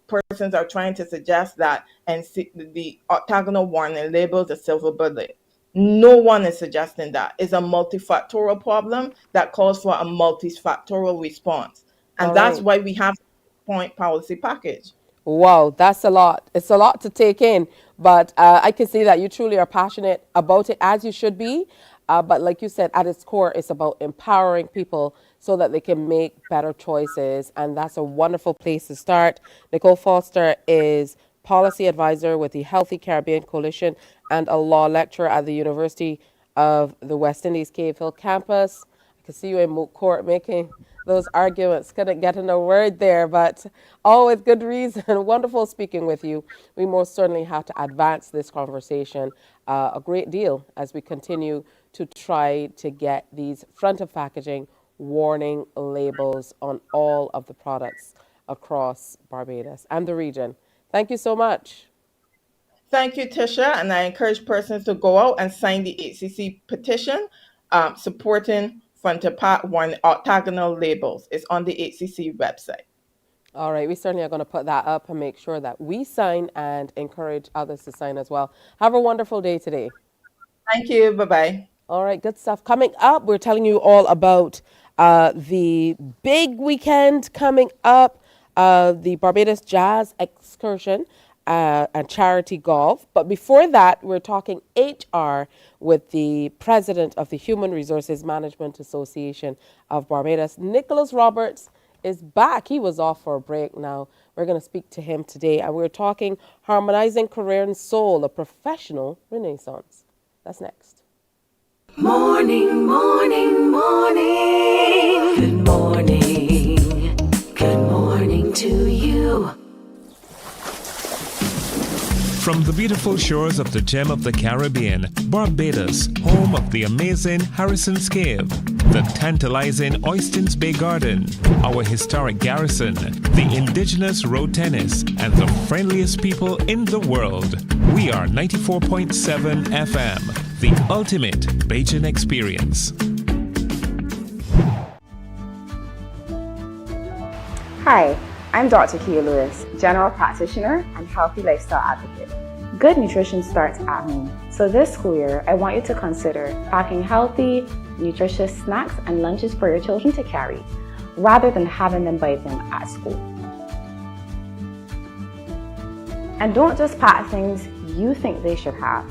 persons are trying to suggest that and the octagonal warning labels a silver bullet. No one is suggesting that. It's a multifactorial problem that calls for a multifactorial response. And that's why we have a point policy package. Wow, that's a lot. It's a lot to take in, but I can see that you truly are passionate about it, as you should be. But like you said, at its core, it's about empowering people so that they can make better choices. And that's a wonderful place to start. Nicole Foster is policy advisor with the Healthy Caribbean Coalition and a law lecturer at the University of the West Indies Cave Hill campus. I can see you in moot court making those arguments. Couldn't get in a word there, but all with good reason. Wonderful speaking with you. We most certainly have to advance this conversation a great deal as we continue to try to get these front of packaging warning labels on all of the products across Barbados and the region. Thank you so much. Thank you, Tisha, and I encourage persons to go out and sign the HCC petition supporting front of pack warning octagonal labels. It's on the HCC website. All right, we certainly are going to put that up and make sure that we sign and encourage others to sign as well. Have a wonderful day today. Thank you. Bye-bye. All right, good stuff. Coming up, we're telling you all about the big weekend coming up, the Barbados Jazz Excursion and charity golf. But before that, we're talking HR with the president of the Human Resources Management Association of Barbados. Nicholas Roberts is back. He was off for a break now. We're going to speak to him today, and we're talking harmonizing career and soul, a professional renaissance. That's next. Morning, morning, morning. Good morning. Good morning to you. From the beautiful shores of the gem of the Caribbean, Barbados, home of the amazing Harrison's Cave, the tantalizing Oystins Bay Garden, our historic garrison, the indigenous road tennis, and the friendliest people in the world. We are 94.7 FM, the ultimate Bajan experience. Hi, I'm Dr. Kia Lewis, general practitioner and healthy lifestyle advocate. Good nutrition starts at home. So this school year, I want you to consider packing healthy, nutritious snacks and lunches for your children to carry, rather than having them buy them at school. And don't just pack things you think they should have.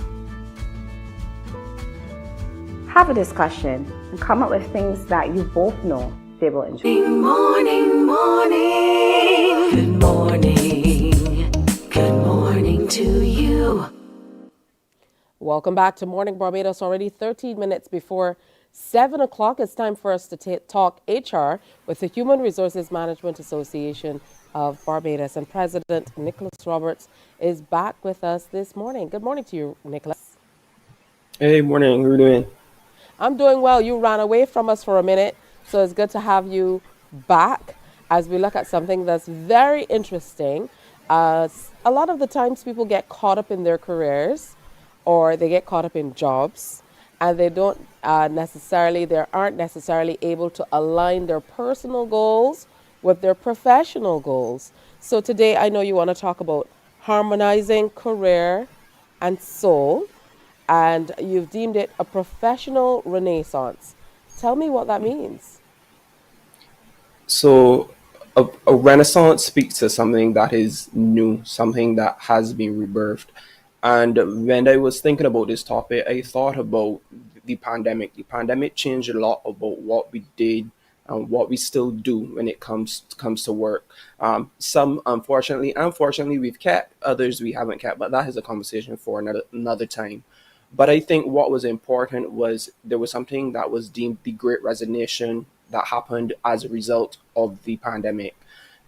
Have a discussion and come up with things that you both know they will enjoy. Morning, morning. Good morning. Good morning to you. Welcome back to Morning Barbados. Already 13 minutes before 7 o'clock. It's time for us to talk HR with the Human Resources Management Association of Barbados. And President Nicholas Roberts is back with us this morning. Good morning to you, Nicholas. Hey, morning. How are you doing? I'm doing well. You ran away from us for a minute, so it's good to have you back as we look at something that's very interesting. A lot of the times people get caught up in their careers or they get caught up in jobs and they aren't necessarily able to align their personal goals with their professional goals. So today I know you want to talk about harmonizing career and soul, and you've deemed it a professional renaissance. Tell me what that means. So, a renaissance speaks to something that is new, something that has been rebirthed. And when I was thinking about this topic, I thought about the pandemic. The pandemic changed a lot about what we did and what we still do when it comes to work. Some, unfortunately, we've kept. Others we haven't kept. But that is a conversation for another time. But I think what was important was there was something that was deemed the Great Resignation that happened as a result of the pandemic.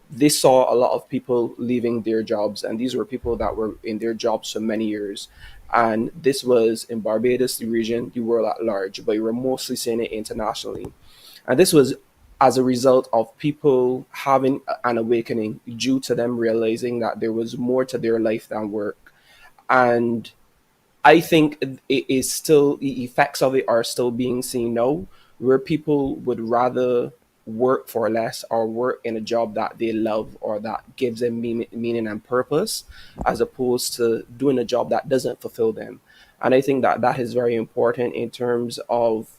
This saw a lot of people leaving their jobs, and these were people that were in their jobs for many years. And this was in Barbados, the region, the world at large, but you were mostly seeing it internationally. And this was as a result of people having an awakening due to them realizing that there was more to their life than work. And I think it is still, the effects of it are still being seen now, where people would rather work for less or work in a job that they love or that gives them meaning and purpose, as opposed to doing a job that doesn't fulfill them. And I think that is very important in terms of,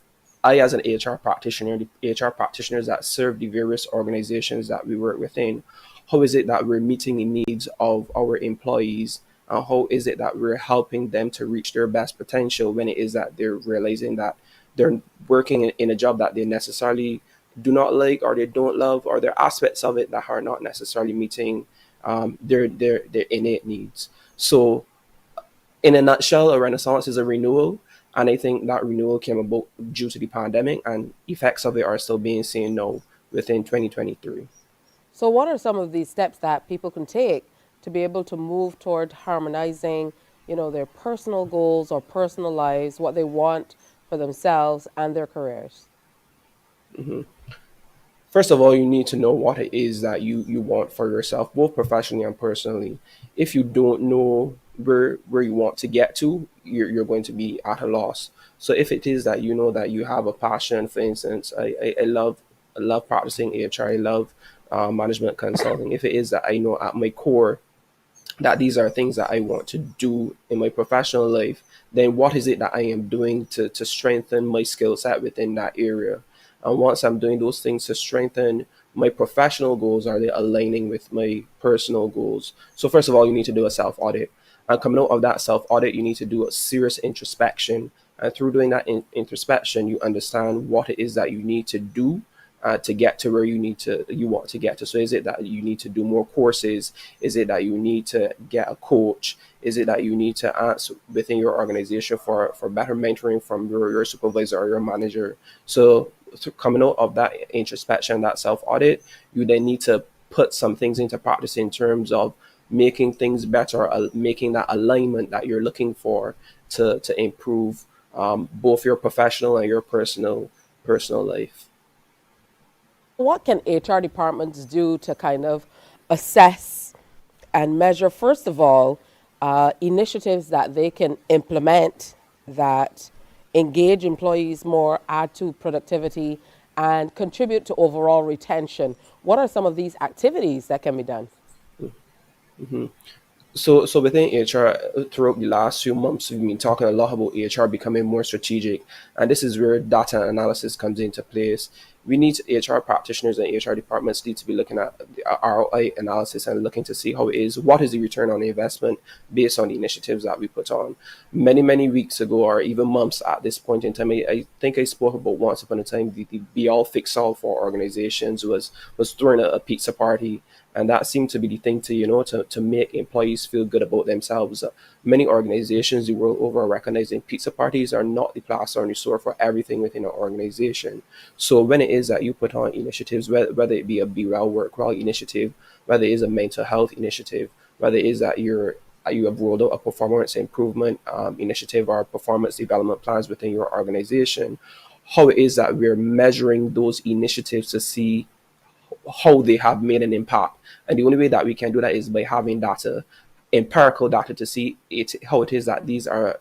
I as an HR practitioner, the HR practitioners that serve the various organizations that we work within, how is it that we're meeting the needs of our employees? And how is it that we're helping them to reach their best potential when it is that they're realizing that they're working in a job that they necessarily do not like or they don't love, or there are aspects of it that are not necessarily meeting their innate needs. So in a nutshell, a renaissance is a renewal. And I think that renewal came about due to the pandemic, and effects of it are still being seen now within 2023. So what are some of these steps that people can take to be able to move toward harmonizing, their personal goals or personal lives, what they want for themselves and their careers? Mm-hmm. First of all, you need to know what it is that you want for yourself, both professionally and personally. If you don't know where you want to get to, you're going to be at a loss. So if it is that you know that you have a passion, for instance, I love practicing HR, I love management consulting. If it is that I know at my core that these are things that I want to do in my professional life, then what is it that I am doing to strengthen my skill set within that area? And once I'm doing those things to strengthen my professional goals, are they aligning with my personal goals? So first of all, you need to do a self-audit. And coming out of that self-audit, you need to do a serious introspection. And through doing that introspection, you understand what it is that you need to do to get to where you want to get to. So is it that you need to do more courses? Is it that you need to get a coach? Is it that you need to ask within your organization for better mentoring from your supervisor or your manager? So coming out of that introspection, that self-audit, you then need to put some things into practice in terms of making things better, making that alignment that you're looking for to improve both your professional and your personal life. What can HR departments do to kind of assess and measure, first of all, initiatives that they can implement that engage employees more, add to productivity, and contribute to overall retention? What are some of these activities that can be done? Mm-hmm. So within HR, throughout the last few months, we've been talking a lot about HR becoming more strategic, and this is where data analysis comes into place. We need HR practitioners and HR departments need to be looking at the ROI analysis and looking to see what is the return on investment based on the initiatives that we put on. Many weeks ago, or even months at this point in time, I think I spoke about once upon a time the be all fix all for organizations was throwing a pizza party And that seemed to be the thing to make employees feel good about themselves. Many organizations the world over are recognizing pizza parties are not the plaster on the store for everything within an organization. So when it is that you put on initiatives, whether it be a Be Well Work Well initiative, whether it is a mental health initiative, whether it is that you have rolled out a performance improvement initiative or performance development plans within your organization, how it is that we're measuring those initiatives to see how they have made an impact. And the only way that we can do that is by having data, empirical data, to see how it is that these are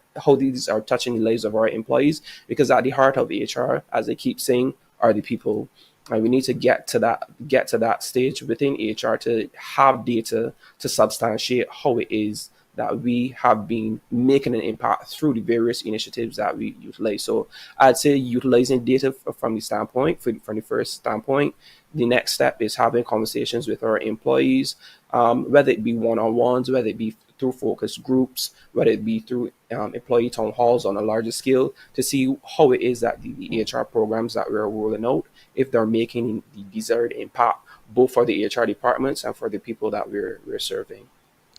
touching the lives of our employees. Because at the heart of HR, as I keep saying, are the people. And we need to get to that stage within HR to have data to substantiate how it is that we have been making an impact through the various initiatives that we utilize. So I'd say utilizing data from the first standpoint, the next step is having conversations with our employees, whether it be one-on-ones, whether it be through focus groups, whether it be through employee town halls on a larger scale, to see how it is that the HR programs that we're rolling out, if they're making the desired impact, both for the HR departments and for the people that we're serving.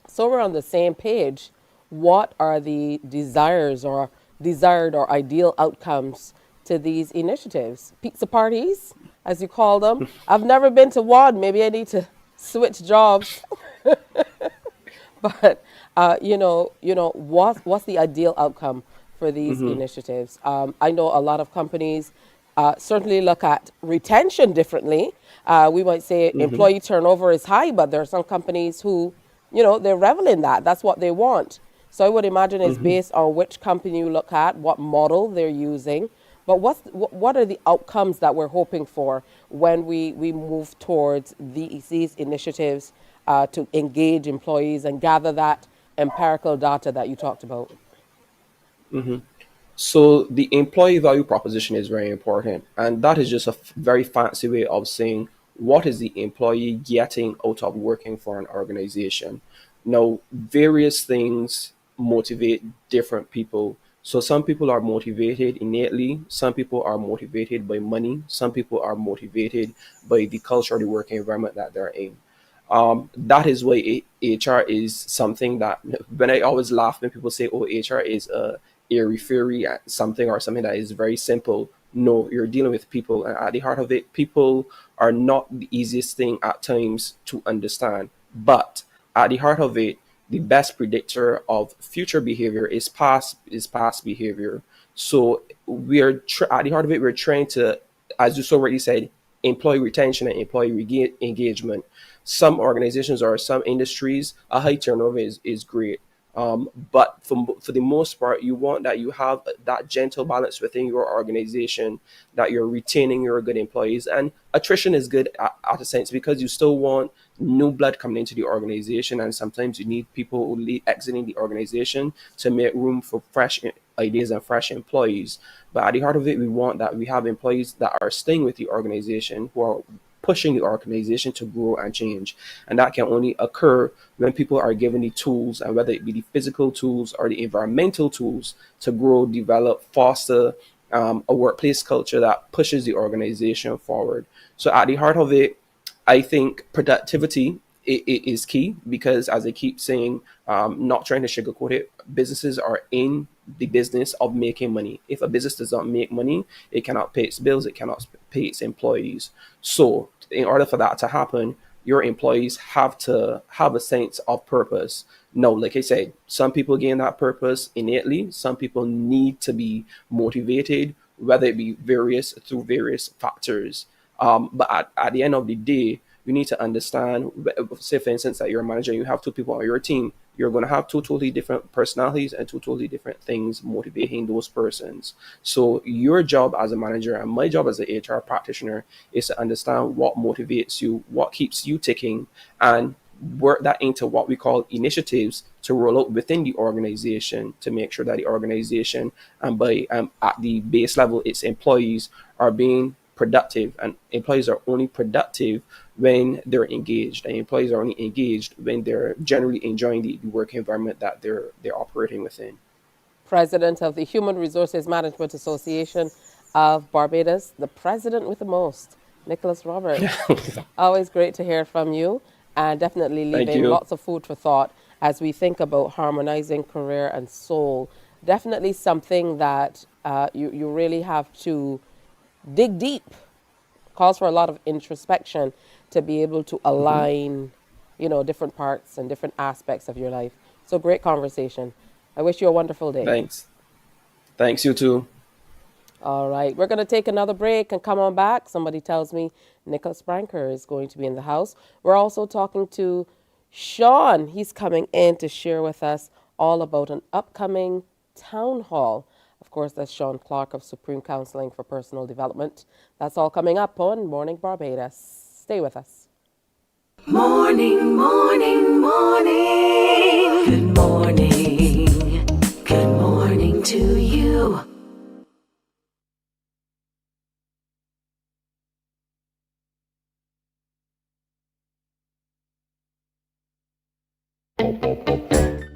So we're on the same page. What are the desired or ideal outcomes to these initiatives? Pizza parties, as you call them. I've never been to one. Maybe I need to switch jobs. But what's the ideal outcome for these initiatives? I know a lot of companies certainly look at retention differently. We might say employee turnover is high, but there are some companies who, they revel in that. That's what they want. So I would imagine it's based on which company you look at, what model they're using. But what are the outcomes that we're hoping for when we move towards these initiatives to engage employees and gather that empirical data that you talked about? So the employee value proposition is very important. And that is just a very fancy way of saying, what is the employee getting out of working for an organization? Now, various things motivate different people. So some people are motivated innately. Some people are motivated by money. Some people are motivated by the culture, the working environment that they're in. That is why HR is something that, when I always laugh when people say, oh, HR is a airy-fairy something or something that is very simple. No, you're dealing with people. And at the heart of it, people are not the easiest thing at times to understand. But at the heart of it, the best predictor of future behavior is past behavior. So at the heart of it, we're trying to, as you so already said, employee retention and employee engagement. Some organizations or some industries, a high turnover is great. But for the most part, you want that you have that gentle balance within your organization, that you're retaining your good employees. And attrition is good at a sense, because you still want new blood coming into the organization. And sometimes you need people exiting the organization to make room for fresh ideas and fresh employees. But at the heart of it, we want that we have employees that are staying with the organization, who are pushing the organization to grow and change. And that can only occur when people are given the tools, and whether it be the physical tools or the environmental tools, to grow, develop, foster a workplace culture that pushes the organization forward. So at the heart of it, I think productivity is key, because as I keep saying, not trying to sugarcoat it, businesses are in the business of making money. If a business does not make money, it cannot pay its bills, it cannot pay its employees. So in order for that to happen, your employees have to have a sense of purpose. No, like I said, some people gain that purpose innately. Some people need to be motivated, whether it be through various factors. But at the end of the day, you need to understand, say for instance that you're a manager and you have two people on your team, you're going to have two totally different personalities and two totally different things motivating those persons. So your job as a manager and my job as an HR practitioner is to understand what motivates you, what keeps you ticking, and work that into what we call initiatives to roll out within the organization to make sure that the organization, and by at the base level, its employees are being productive. And employees are only productive when they're engaged, and employees are only engaged when they're generally enjoying the work environment that they're operating within. President of the Human Resources Management Association of Barbados, the president with the most, Nicholas Robert. Always great to hear from you. and definitely leaving lots of food for thought as we think about harmonizing career and soul. Definitely something that you really have to dig deep. Calls for a lot of introspection to be able to align, you know, different parts and different aspects of your life. So great conversation. I wish you a wonderful day. Thanks. Thanks, you too. All right, we're going to take another break and come on back. Somebody tells me Nicholas Branker is going to be in the house. We're also talking to Sean. He's coming in to share with us all about an upcoming town hall. Of course, that's Sean Clark of Supreme Counseling for Personal Development. That's all coming up on Morning Barbados. Stay with us. Morning, morning, morning. Good morning. Good morning to you.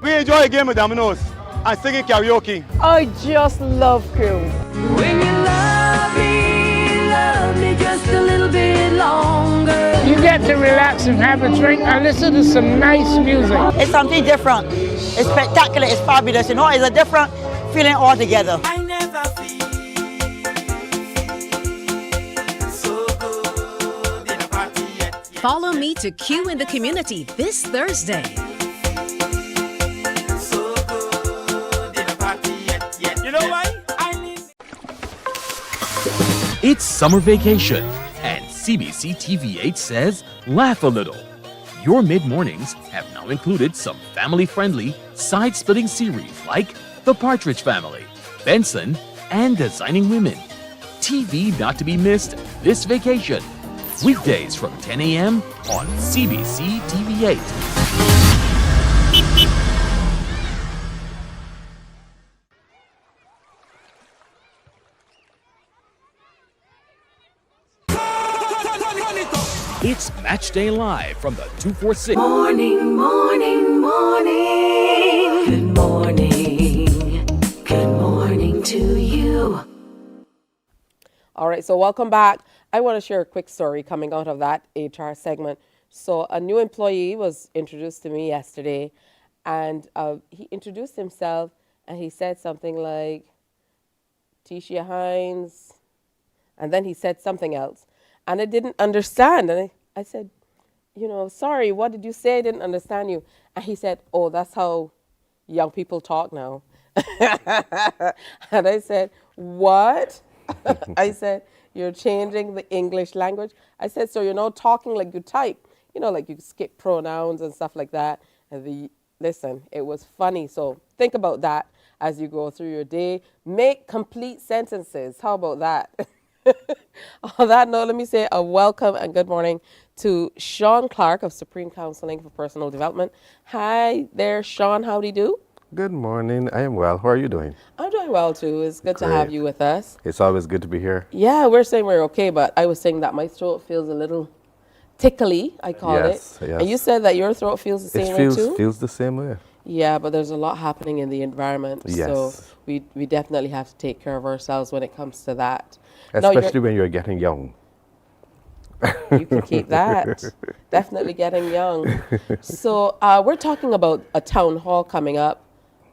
We enjoy a game of dominoes and singing karaoke. I just love cruise. When you love me just a little bit longer. You get to relax and have a drink and listen to some nice music. It's something different. It's spectacular. It's fabulous. You know, it's a different feeling altogether. I never feel so good in a party yet. Follow me to Q in the Community this Thursday. You know why? It's summer vacation, and CBC TV8 says laugh a little. Your mid-mornings have now included some family-friendly, side-splitting series like The Partridge Family, Benson, and Designing Women. TV not to be missed this vacation. Weekdays from 10 a.m. on CBC TV8. It's Match Day Live from the 246. Morning, morning, morning. Good morning. Good morning to you. All right, so welcome back. I want to share a quick story coming out of that HR segment. So a new employee was introduced to me yesterday, and he introduced himself, and he said something like, Tisha Hines, and then he said something else. And I didn't understand. And I said, you know, sorry, what did you say? I didn't understand you. And he said, oh, that's how young people talk now. And I said, what? I said, you're changing the English language. I said, so you're not talking like you type, you know, like you skip pronouns and stuff like that. And listen, it was funny. So think about that as you go through your day. Make complete sentences. How about that? On that note, let me say a welcome and good morning to Sean Clark of Supreme Counseling for Personal Development. Hi there, Sean. How do you do? Good morning. I am well. How are you doing? I'm doing well, too. It's good to have you with us. It's always good to be here. Yeah, we're saying we're okay, but I was saying that my throat feels a little tickly, I call it. Yes. And you said that your throat feels the same way, too? It feels the same way. Yeah, but there's a lot happening in the environment. Yes. So we definitely have to take care of ourselves when it comes to that. Especially when you're getting young. You can keep that. Definitely getting young. So we're talking about a town hall coming up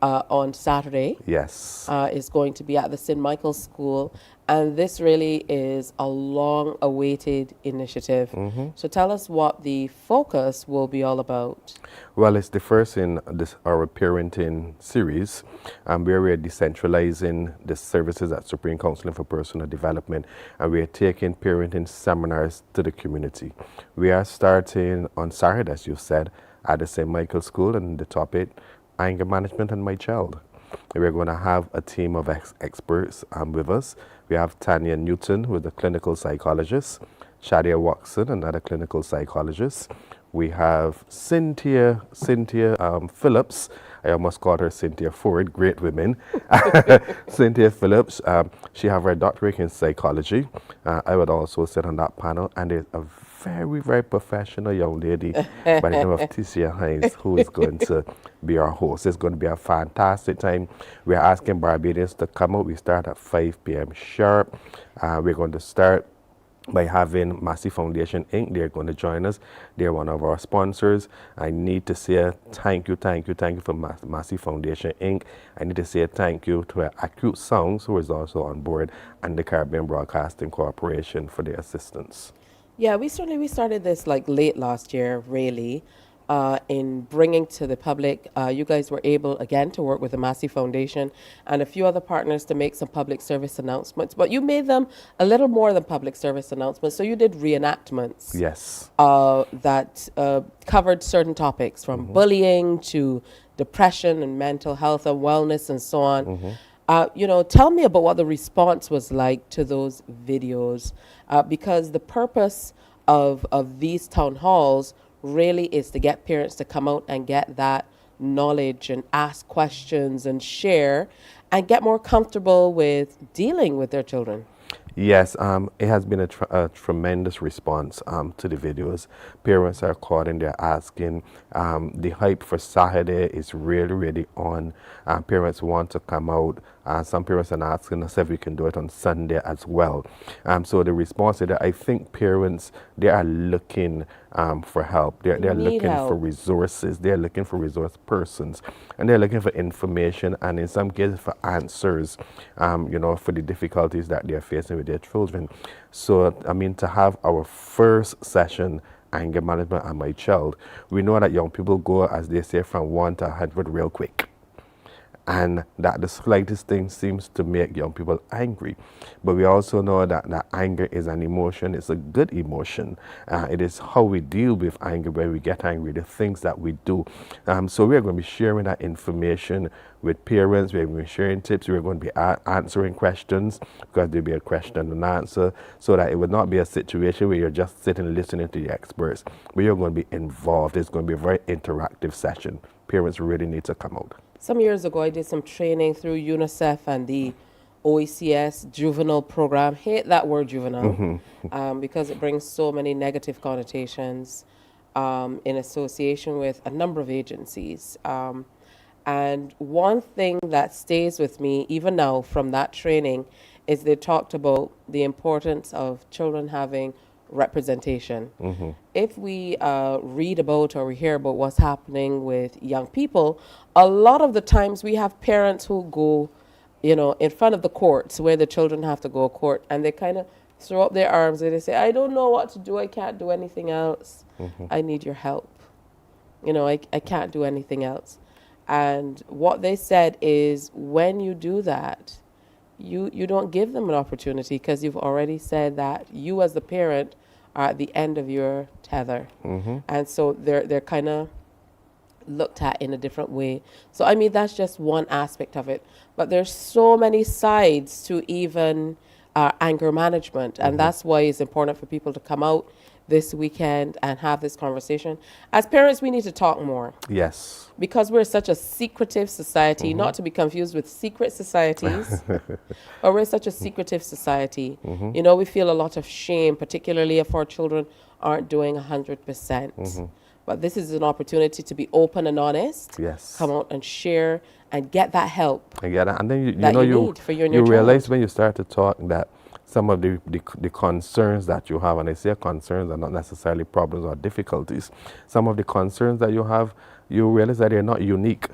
on Saturday. Yes. It's going to be at the St. Michael's School. And this really is a long-awaited initiative. Mm-hmm. So tell us what the focus will be all about. Well, it's the first in our parenting series, where we are decentralizing the services at Supreme Counseling for Personal Development, and we are taking parenting seminars to the community. We are starting on Saturday, as you said, at the St. Michael's School, and the topic, anger management and my child. We're going to have a team of experts with us. We have Tanya Newton, who is a clinical psychologist, Shadia Watson, another clinical psychologist. We have Cynthia Phillips. I almost called her Cynthia Ford, great women. Cynthia Phillips, she has her doctorate in psychology. I would also sit on that panel, and there's a very, very professional young lady by the name of Tisha Hines, who is going to be our host. It's going to be a fantastic time. We're asking Barbadians to come out. We start at 5 p.m. sharp. We're going to start by having Massey Foundation Inc. They're going to join us. They're one of our sponsors. I need to say thank you for Massey Foundation Inc. I need to say thank you to Acute Sounds, who is also on board, and the Caribbean Broadcasting Corporation for their assistance. Yeah, we started this like late last year, really, in bringing to the public. You guys were able again to work with the Massey Foundation and a few other partners to make some public service announcements. But you made them a little more than public service announcements. So you did reenactments. Yes. That covered certain topics from bullying to depression and mental health and wellness and so on. Tell me about what the response was like to those videos, because the purpose of these town halls really is to get parents to come out and get that knowledge and ask questions and share and get more comfortable with dealing with their children. Yes, it has been a tremendous response to the videos. Parents are calling, they're asking. The hype for Saturday is really, really on. Parents want to come out. Some parents are asking us if we can do it on Sunday as well. So the response is that I think parents, they are looking for help. They're looking for resources. They're looking for resource persons. And they're looking for information and in some cases for answers, for the difficulties that they're facing with their children. So, I mean, to have our first session, anger management and my child, we know that young people go, as they say, from 1 to 100 real quick. And that the slightest thing seems to make young people angry. But we also know that anger is an emotion. It's a good emotion. It is how we deal with anger when we get angry, the things that we do. So we're going to be sharing that information with parents. We're going to be sharing tips. We're going to be answering questions, because there'll be a question and answer, so that it would not be a situation where you're just sitting listening to the experts, but you're going to be involved. It's going to be a very interactive session. Parents really need to come out. Some years ago, I did some training through UNICEF and the OECS juvenile program. Hate that word juvenile, because it brings so many negative connotations in association with a number of agencies. And one thing that stays with me, even now from that training, is they talked about the importance of children having representation. If we read about or we hear about what's happening with young people, a lot of the times we have parents who go, in front of the courts where the children have to go to court, and they kind of throw up their arms and they say, I don't know what to do. I can't do anything else. I need your help. I can't do anything else. And what they said is, when you do that, you don't give them an opportunity, because you've already said that you as the parent are at the end of your tether. And so they're kind of looked at in a different way. So I mean, that's just one aspect of it, but there's so many sides to even anger management, and that's why it's important for people to come out this weekend and have this conversation. As parents, we need to talk more. Yes. Because we're such a secretive society, not to be confused with secret societies, but we're such a secretive society. We feel a lot of shame, particularly if our children aren't doing 100%. But this is an opportunity to be open and honest. Yes. Come out and share and get that help. I get it. And then you need for you and your realize child. when you start to talk that some of the concerns that you have, and I say concerns are not necessarily problems or difficulties, some of the concerns that you have, you realize that they're not unique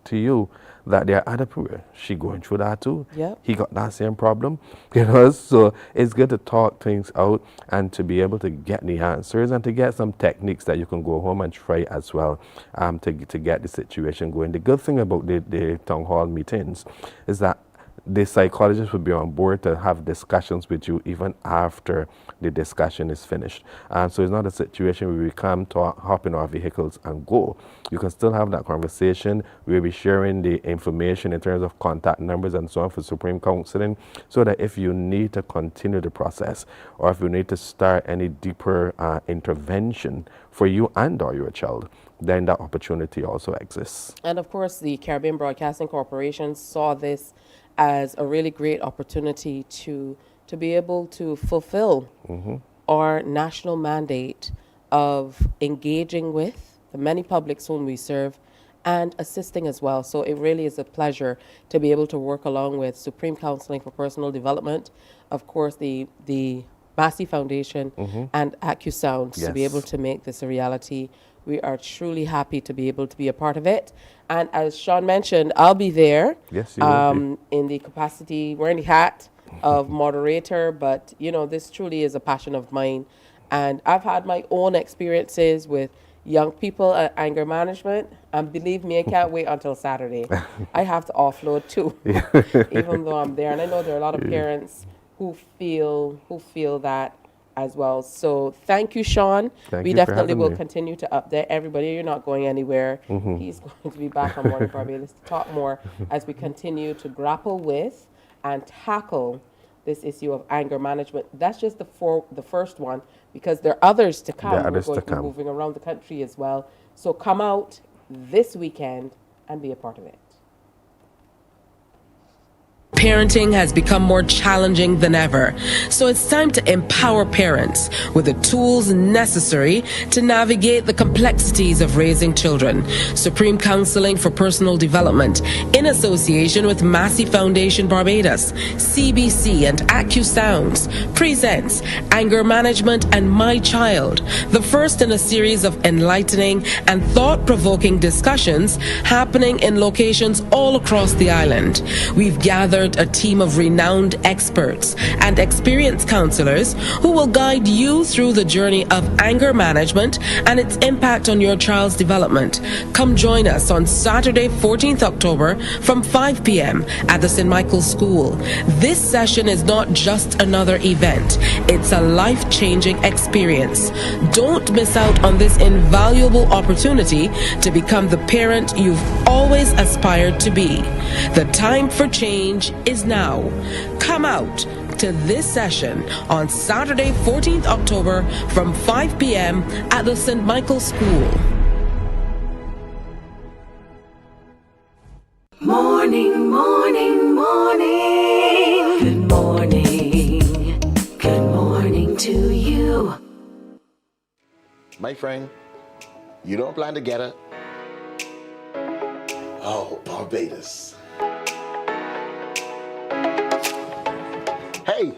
to you, that they're other people. She going through that too. Yep. He got that same problem. So it's good to talk things out and to be able to get the answers and to get some techniques that you can go home and try as well, to get the situation going. The good thing about the town hall meetings is that the psychologist will be on board to have discussions with you even after the discussion is finished. So it's not a situation where we come, talk, hop in our vehicles and go. You can still have that conversation. We'll be sharing the information in terms of contact numbers and so on for Supreme Counseling, so that if you need to continue the process, or if you need to start any deeper intervention for you and or your child, then that opportunity also exists. And of course, the Caribbean Broadcasting Corporation saw this as a really great opportunity to be able to fulfill our national mandate of engaging with the many publics whom we serve and assisting as well. So it really is a pleasure to be able to work along with Supreme Counseling for Personal Development, of course the Massey Foundation and AccuSounds to be Yes. able to make this a reality. We are truly happy to be able to be a part of it. And as Sean mentioned, I'll be there Yes, you will be. in the capacity, wearing the hat of moderator, but you know, this truly is a passion of mine. And I've had my own experiences with young people at anger management, and believe me, I can't wait until Saturday. I have to offload too, even though I'm there. And I know there are a lot of parents who feel that as well. So thank you, Sean. Thank We you for definitely having will me. continue to update everybody. You're not going anywhere. He's going to be back on Morning Barbados to talk more as we continue to grapple with and tackle this issue of anger management. That's just the first one, because there are others to come. There are We're others going to to be come. moving around the country as well. So come out this weekend and be a part of it. Parenting has become more challenging than ever, so it's time to empower parents with the tools necessary to navigate the complexities of raising children. Supreme Counseling for Personal Development, in association with Massey Foundation Barbados, CBC and AccuSounds, presents Anger Management and My Child, the first in a series of enlightening and thought-provoking discussions happening in locations all across the island. We've gathered a team of renowned experts and experienced counselors who will guide you through the journey of anger management and its impact on your child's development. Come join us on Saturday, 14th October from 5 p.m. at the St. Michael's School. This session is not just another event. It's a life-changing experience. Don't miss out on this invaluable opportunity to become the parent you've always aspired to be. The time for change is now. Come out to this session on Saturday, 14th October from 5 p.m. at the St. Michael's School. Morning, morning, morning. Good morning. Good morning to you. My friend, you don't plan to get it? Oh, Barbados. Hey,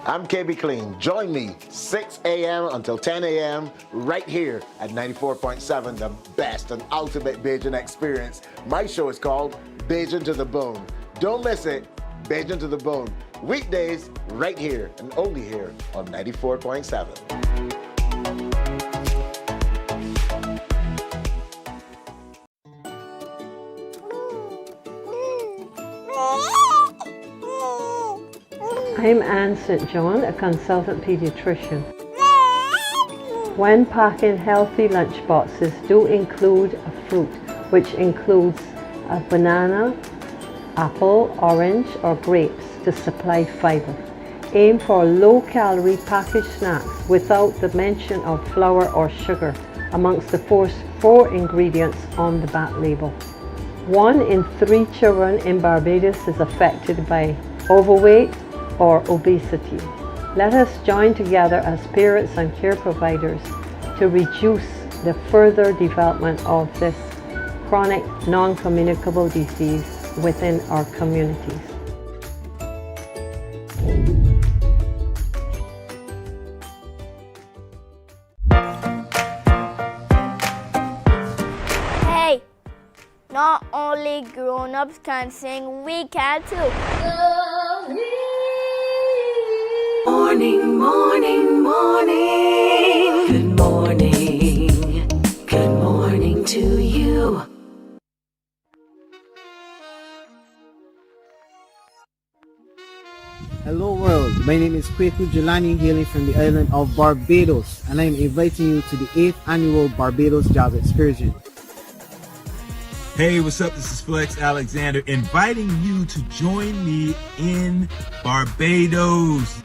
I'm KB Clean. Join me 6 a.m. until 10 a.m. right here at 94.7, the best and ultimate Bajan experience. My show is called Bajan to the Bone. Don't miss it, Bajan to the Bone. Weekdays right here and only here on 94.7. I'm Anne St. John, a consultant pediatrician. When packing healthy lunch boxes, do include a fruit, which includes a banana, apple, orange, or grapes to supply fiber. Aim for low-calorie packaged snacks without the mention of flour or sugar amongst the first 4 ingredients on the back label. 1 in 3 children in Barbados is affected by overweight or obesity. Let us join together as parents and care providers to reduce the further development of this chronic non-communicable disease within our communities. Hey, not only grown-ups can sing, we can too. Morning, morning, morning. Good morning. Good morning to you. Hello world, my name is Kweku Jelani, hailing from the island of Barbados, and I am inviting you to the 8th annual Barbados Jazz Excursion. Hey, what's up? This is Flex Alexander, inviting you to join me in Barbados.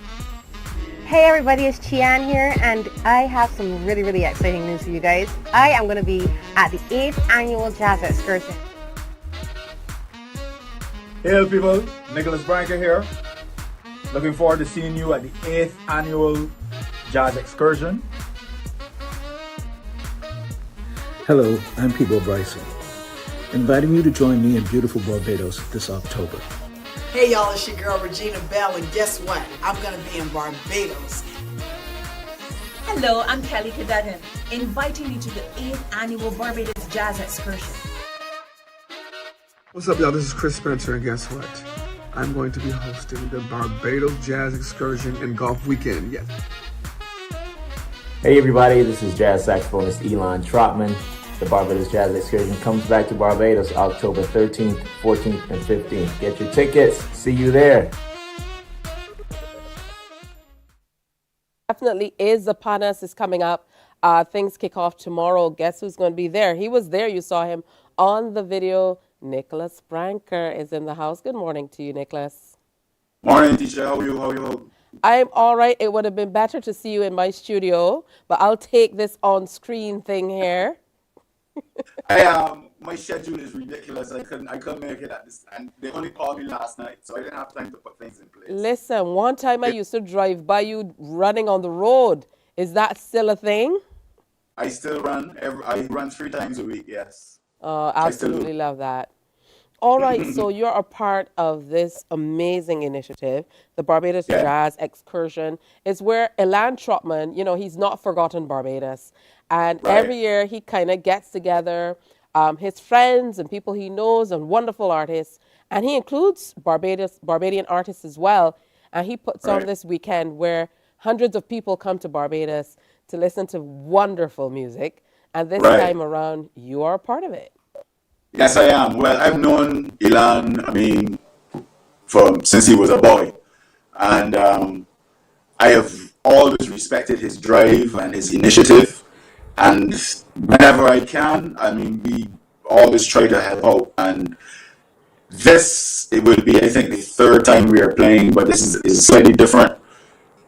Hey everybody, it's Chian here, and I have some really exciting news for you guys. I am going to be at the 8th annual Jazz Excursion. Hey people, Nicholas Branker here. Looking forward to seeing you at the 8th annual Jazz Excursion. Hello, I'm Peebo Bryson, inviting you to join me in beautiful Barbados this October. Hey y'all, it's your girl Regina Bell, and guess what? I'm gonna be in Barbados. Hello, I'm Kelly Cadegan, inviting you to the 8th Annual Barbados Jazz Excursion. What's up, y'all? This is Chris Spencer, and guess what? I'm going to be hosting the Barbados Jazz Excursion and Golf Weekend. Yes. Hey everybody, this is jazz saxophonist Elon Trotman. The Barbados Jazz Excursion comes back to Barbados October 13th, 14th, and 15th. Get your tickets. See you there. Definitely is upon us. Is coming up. Things kick off tomorrow. Guess who's going to be there? He was there. You saw him on the video. Nicholas Branker is in the house. Good morning to you, Nicholas. Morning, teacher. How are you? How are you? I'm all right. It would have been better to see you in my studio, but I'll take this on-screen thing here. My schedule is ridiculous. I couldn't make it at this, and they only called me last night, so I didn't have time to put things in place. Listen, one time I used to drive by you running on the road. Is that still a thing? I still run. I run 3 times a week. Yes. Absolutely love that. All right, so you're a part of this amazing initiative, the Barbados Jazz Excursion. It's where Elan Trotman, he's not forgotten Barbados. And every year he kind of gets together his friends and people he knows and wonderful artists. And he includes Barbadian artists as well. And he puts on this weekend where hundreds of people come to Barbados to listen to wonderful music. And this time around, you are a part of it. Yes, I am. Well, I've known Elan, since he was a boy. And I have always respected his drive and his initiative. And whenever I can, we always try to help out. And it will be, I think, the 3rd time we are playing, but this is a slightly different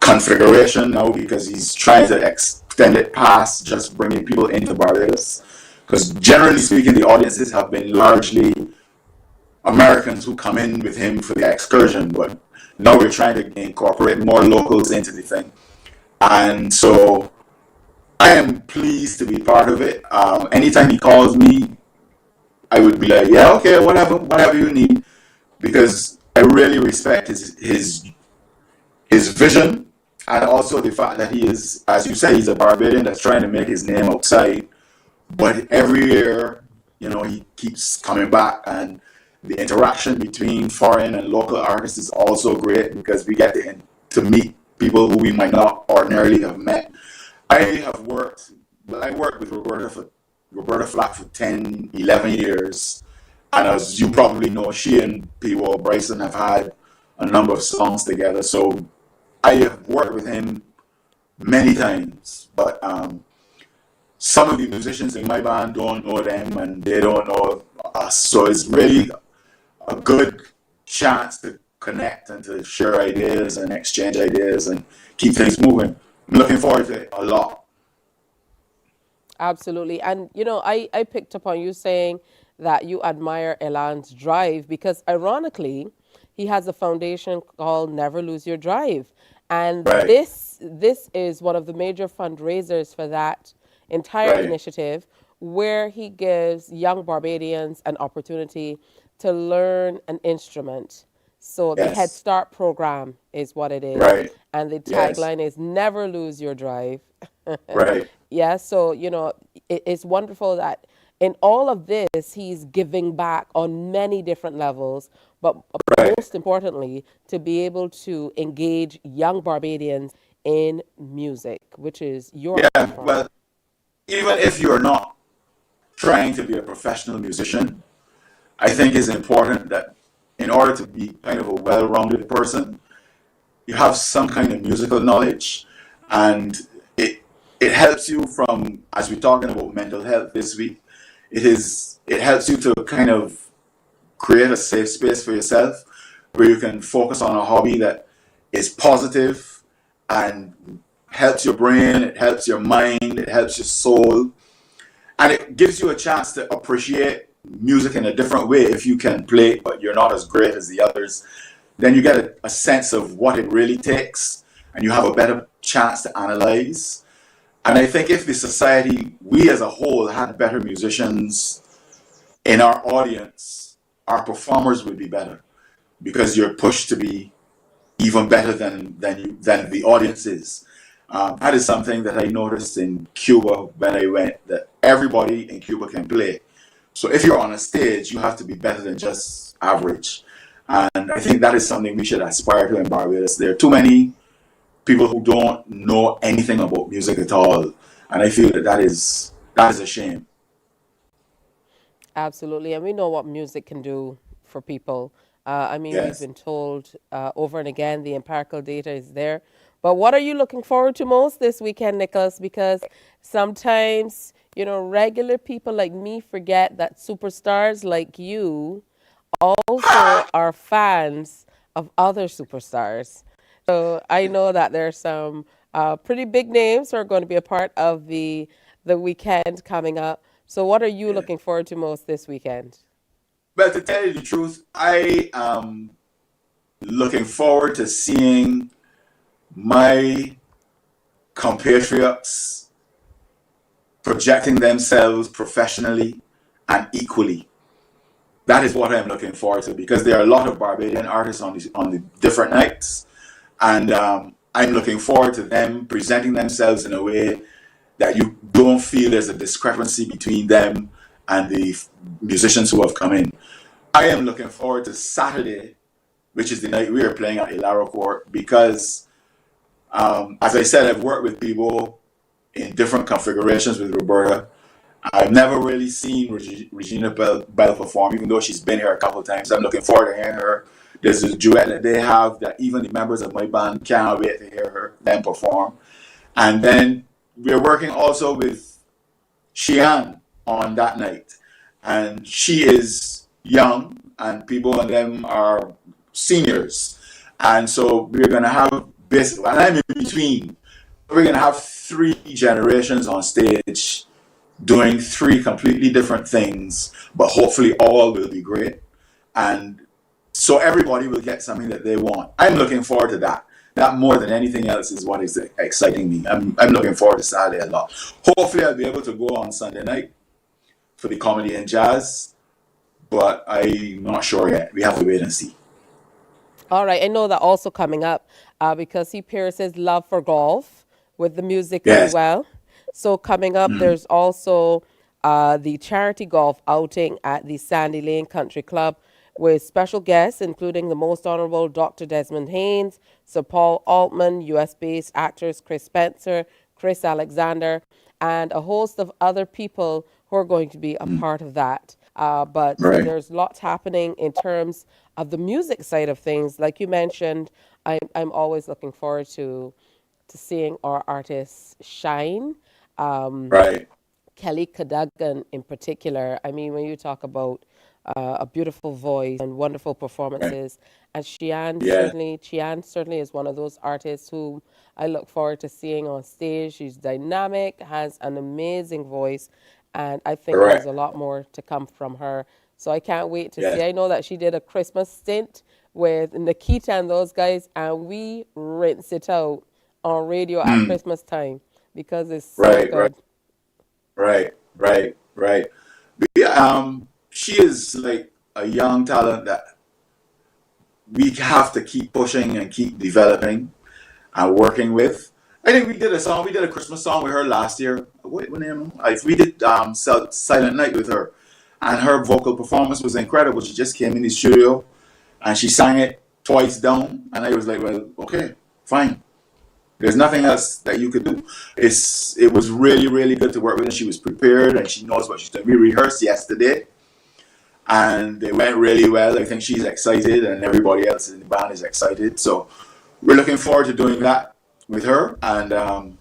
configuration now because he's trying to extend it past just bringing people into Barbados. Because generally speaking, the audiences have been largely Americans who come in with him for the excursion, but now we're trying to incorporate more locals into the thing. And so I am pleased to be part of it. Anytime he calls me, I would be like, yeah, okay, whatever you need, because I really respect his vision, and also the fact that he is, as you say, he's a Barbadian that's trying to make his name outside. But every year, he keeps coming back, and the interaction between foreign and local artists is also great because we get to meet people who we might not ordinarily have met. I worked with Roberta Flack for 10, 11 years. And as you probably know, she and P.O. Bryson have had a number of songs together. So I have worked with him many times. But some of the musicians in my band don't know them and they don't know us. So it's really a good chance to connect and to share ideas and exchange ideas and keep things moving. I'm looking forward to it a lot. Absolutely. And, I picked up on you saying that you admire Elan's drive because, ironically, he has a foundation called Never Lose Your Drive. And this is one of the major fundraisers for that entire initiative, where he gives young Barbadians an opportunity to learn an instrument. So the Head Start program is what it is. And the tagline is never lose your drive. So, it's wonderful that in all of this, he's giving back on many different levels, but most importantly, to be able to engage young Barbadians in music, which is your platform. Well, even if you're not trying to be a professional musician, I think it's important that in order to be kind of a well-rounded person, you have some kind of musical knowledge, and it helps you from, as we're talking about mental health this week, it helps you to kind of create a safe space for yourself where you can focus on a hobby that is positive and helps your brain, it helps your mind, it helps your soul, and it gives you a chance to appreciate music in a different way. If you can play but you're not as great as the others, then you get a sense of what it really takes and you have a better chance to analyze. And I think if the society, we as a whole, had better musicians in our audience, our performers would be better. because you're pushed to be even better than the audience is. That is something that I noticed in Cuba when I went, that everybody in Cuba can play. So if you're on a stage, you have to be better than just average. And I think that is something we should aspire to in Barbados. There are too many people who don't know anything about music at all. And I feel that is a shame. Absolutely. And we know what music can do for people. I mean, Yes. we've been told over and again the empirical data is there. But what are you looking forward to most this weekend, Nicholas? Because sometimes, you know, regular people like me forget that superstars like you also are fans of other superstars. So I know that there's some pretty big names who are going to be a part of the weekend coming up. So what are you looking forward to most this weekend? But to tell you the truth, I am looking forward to seeing my compatriots projecting themselves professionally and equally. That is what I'm looking forward to, because there are a lot of Barbadian artists on the different nights, and I'm looking forward to them presenting themselves in a way that you don't feel there's a discrepancy between them and the musicians who have come in. I am looking forward to Saturday, which is the night we are playing at Ilaro Court, because as I said, I've worked with people in different configurations with Roberta. I've never really seen Regina Bell perform, even though she's been here a couple of times. I'm looking forward to hearing her. There's a duet that they have that even the members of my band can't wait to hear them perform. And then we're working also with Xian on that night. And she is young, and people on them are seniors. And so we're going to have basically, and I'm in between, we're going to have 3 generations on stage doing 3 completely different things, but hopefully all will be great. And so everybody will get something that they want. I'm looking forward to that. That more than anything else is what is exciting me. I'm looking forward to Saturday a lot. Hopefully I'll be able to go on Sunday night for the comedy and jazz, but I'm not sure yet. We have to wait and see. All right. I know that also coming up because he pairs his love for golf with the music as well. So coming up, there's also the charity golf outing at the Sandy Lane Country Club with special guests, including the Most Honorable Dr. Desmond Haynes, Sir Paul Altman, US-based actors Chris Spencer, Chris Alexander, and a host of other people who are going to be a part of that. But there's lots happening in terms of the music side of things. Like you mentioned, I'm always looking forward to seeing our artists shine. Kelly Cadogan in particular. I mean, when you talk about a beautiful voice and wonderful performances, and Chian certainly is one of those artists who I look forward to seeing on stage. She's dynamic, has an amazing voice, and I think there's a lot more to come from her. So I can't wait to see. I know that she did a Christmas stint with Nikita and those guys, and we rinse it out on radio at Christmas time because it's so good. Right. She is like a young talent that we have to keep pushing and keep developing and working with. I think we did a Christmas song with her last year. What name? We did Silent Night with her, and her vocal performance was incredible. She just came in the studio and she sang it twice down, and I was like, well, okay, fine. There's nothing else that you could do. It was really, really good to work with her. She was prepared and she knows what she's doing. We rehearsed yesterday and it went really well. I think she's excited and everybody else in the band is excited. So we're looking forward to doing that with her and,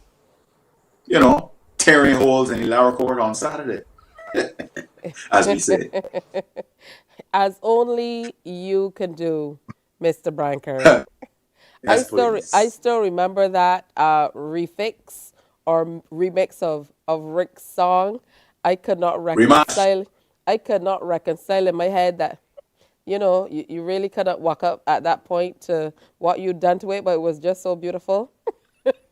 tearing holes in the Ilaro Court on Saturday, as we say. As only you can do, Mr. Branker. Yes, I still remember that remix of Rick's song. I could not reconcile. I could not reconcile in my head that, you really couldn't walk up at that point to what you'd done to it, but it was just so beautiful.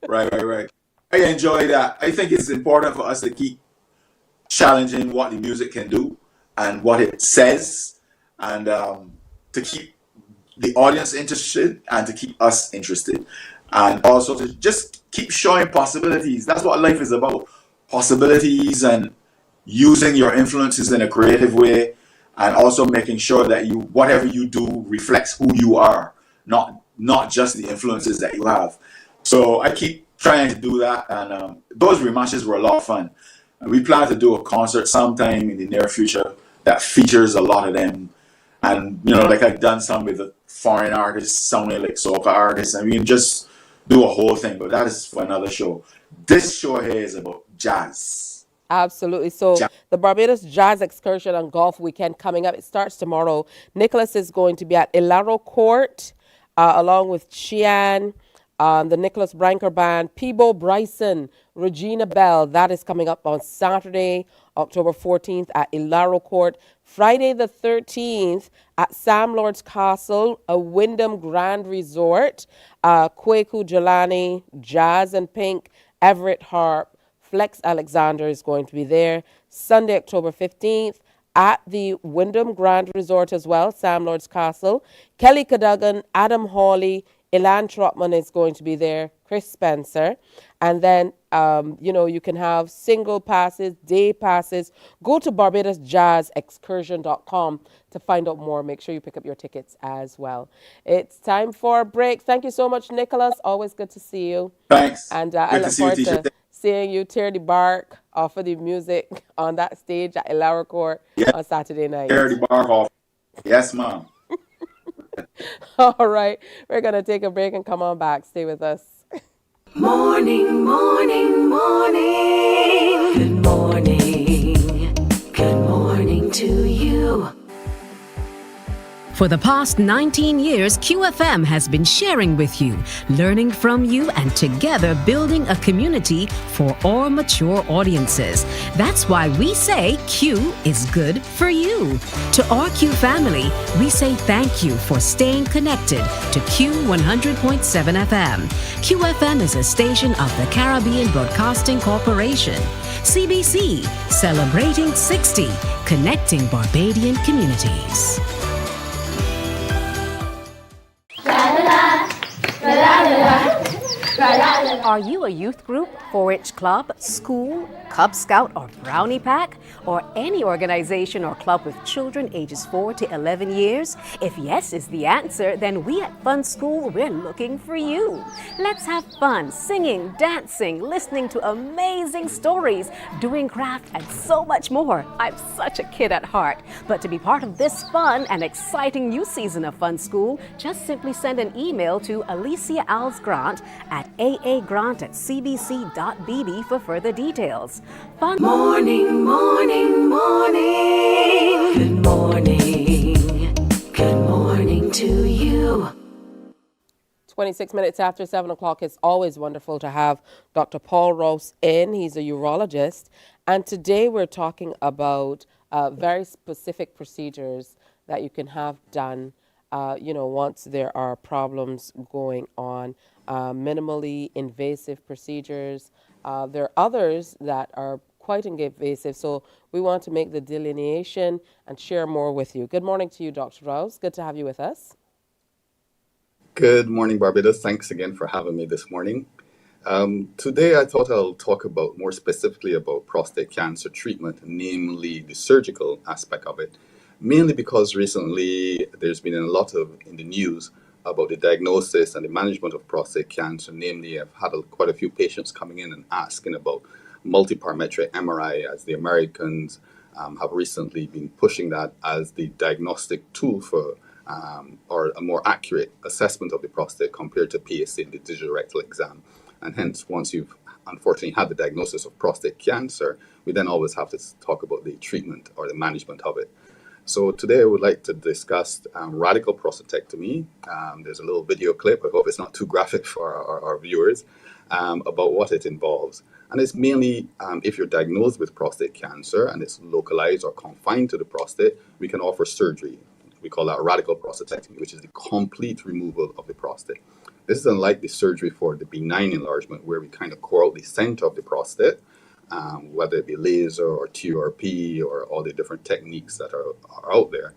Right. I enjoy that. I think it's important for us to keep challenging what the music can do and what it says, and to keep the audience interested and to keep us interested. And also to just keep showing possibilities. That's what life is about. Possibilities and using your influences in a creative way, and also making sure that whatever you do reflects who you are, not just the influences that you have. So I keep trying to do that, and those rematches were a lot of fun. And we plan to do a concert sometime in the near future that features a lot of them. And like I've done some with the foreign artists, some like soca artists, and we can just do a whole thing. But that is for another show. This show here is about jazz. Absolutely. So the Barbados Jazz Excursion and Golf Weekend coming up. It starts tomorrow. Nicholas is going to be at Ilaro Court, along with Chian, the Nicholas Branker Band, Peebo Bryson, Regina Bell. That is coming up on Saturday, October 14th at Ilaro Court. Friday the 13th at Sam Lord's Castle, a Wyndham Grand Resort. Kweku Jelani, Jazz and Pink, Everett Harp, Flex Alexander is going to be there. Sunday, October 15th at the Wyndham Grand Resort as well, Sam Lord's Castle. Kelly Cadogan, Adam Hawley, Ilan Trotman is going to be there, Chris Spencer. And then, you can have single passes, day passes. Go to BarbadosJazzExcursion.com to find out more. Make sure you pick up your tickets as well. It's time for a break. Thank you so much, Nicholas. Always good to see you. Thanks. And I look forward to seeing you tear the bark off of the music on that stage at Ilaro Court on Saturday night. Tear the bark off. Yes, ma'am. All right. We're going to take a break and come on back. Stay with us. Morning, morning, morning. Good morning. Good morning to you. For the past 19 years, QFM has been sharing with you, learning from you, and together building a community for all mature audiences. That's why we say Q is good for you. To our Q family, we say thank you for staying connected to Q 100.7 FM. QFM is a station of the Caribbean Broadcasting Corporation. CBC, celebrating 60, connecting Barbadian communities. Are you a youth group, 4-H club, school, Cub Scout or Brownie Pack, or any organization or club with children ages 4 to 11 years? If yes is the answer, then we at Fun School, we're looking for you. Let's have fun singing, dancing, listening to amazing stories, doing craft, and so much more. I'm such a kid at heart. But to be part of this fun and exciting new season of Fun School, just simply send an email to Alicia Alves Grant at aagrant@cbc.bb for further details. Fun morning, morning, morning. Good morning. Good morning to you. 26 minutes after 7 o'clock. It's always wonderful to have Dr. Paul Rouse in. He's a urologist. And today we're talking about very specific procedures that you can have done, once there are problems going on. Minimally invasive procedures. There are others that are quite invasive, so we want to make the delineation and share more with you. Good morning to you, Dr. Rouse. Good to have you with us. Good morning, Barbados. Thanks again for having me this morning. Today I thought I'll talk about more specifically about prostate cancer treatment, namely the surgical aspect of it, mainly because recently there's been a lot in the news about the diagnosis and the management of prostate cancer. Namely, I've had quite a few patients coming in and asking about multiparametric MRI, as the Americans have recently been pushing that as the diagnostic tool for or a more accurate assessment of the prostate compared to PSA in the digital rectal exam. And hence, once you've unfortunately had the diagnosis of prostate cancer, we then always have to talk about the treatment or the management of it. So today I would like to discuss radical prostatectomy. There's a little video clip, I hope it's not too graphic for our viewers, about what it involves. And it's mainly if you're diagnosed with prostate cancer and it's localized or confined to the prostate, we can offer surgery. We call that radical prostatectomy, which is the complete removal of the prostate. This is unlike the surgery for the benign enlargement, where we kind of core out the center of the prostate, whether it be laser or TURP or all the different techniques that are out there.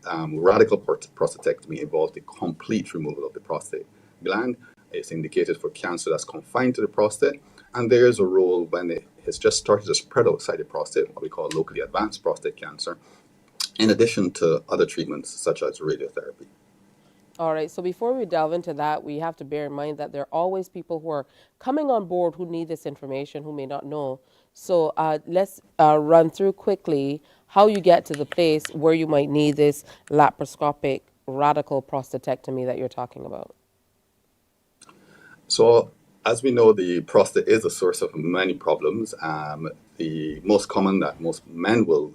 Radical prostatectomy involves the complete removal of the prostate gland. It's indicated for cancer that's confined to the prostate, and there is a role when it has just started to spread outside the prostate, what we call locally advanced prostate cancer, in addition to other treatments such as radiotherapy. All right, so before we delve into that, we have to bear in mind that there are always people who are coming on board who need this information, who may not know. So let's run through quickly how you get to the place where you might need this laparoscopic radical prostatectomy that you're talking about. So, as we know, the prostate is a source of many problems. The most common that most men will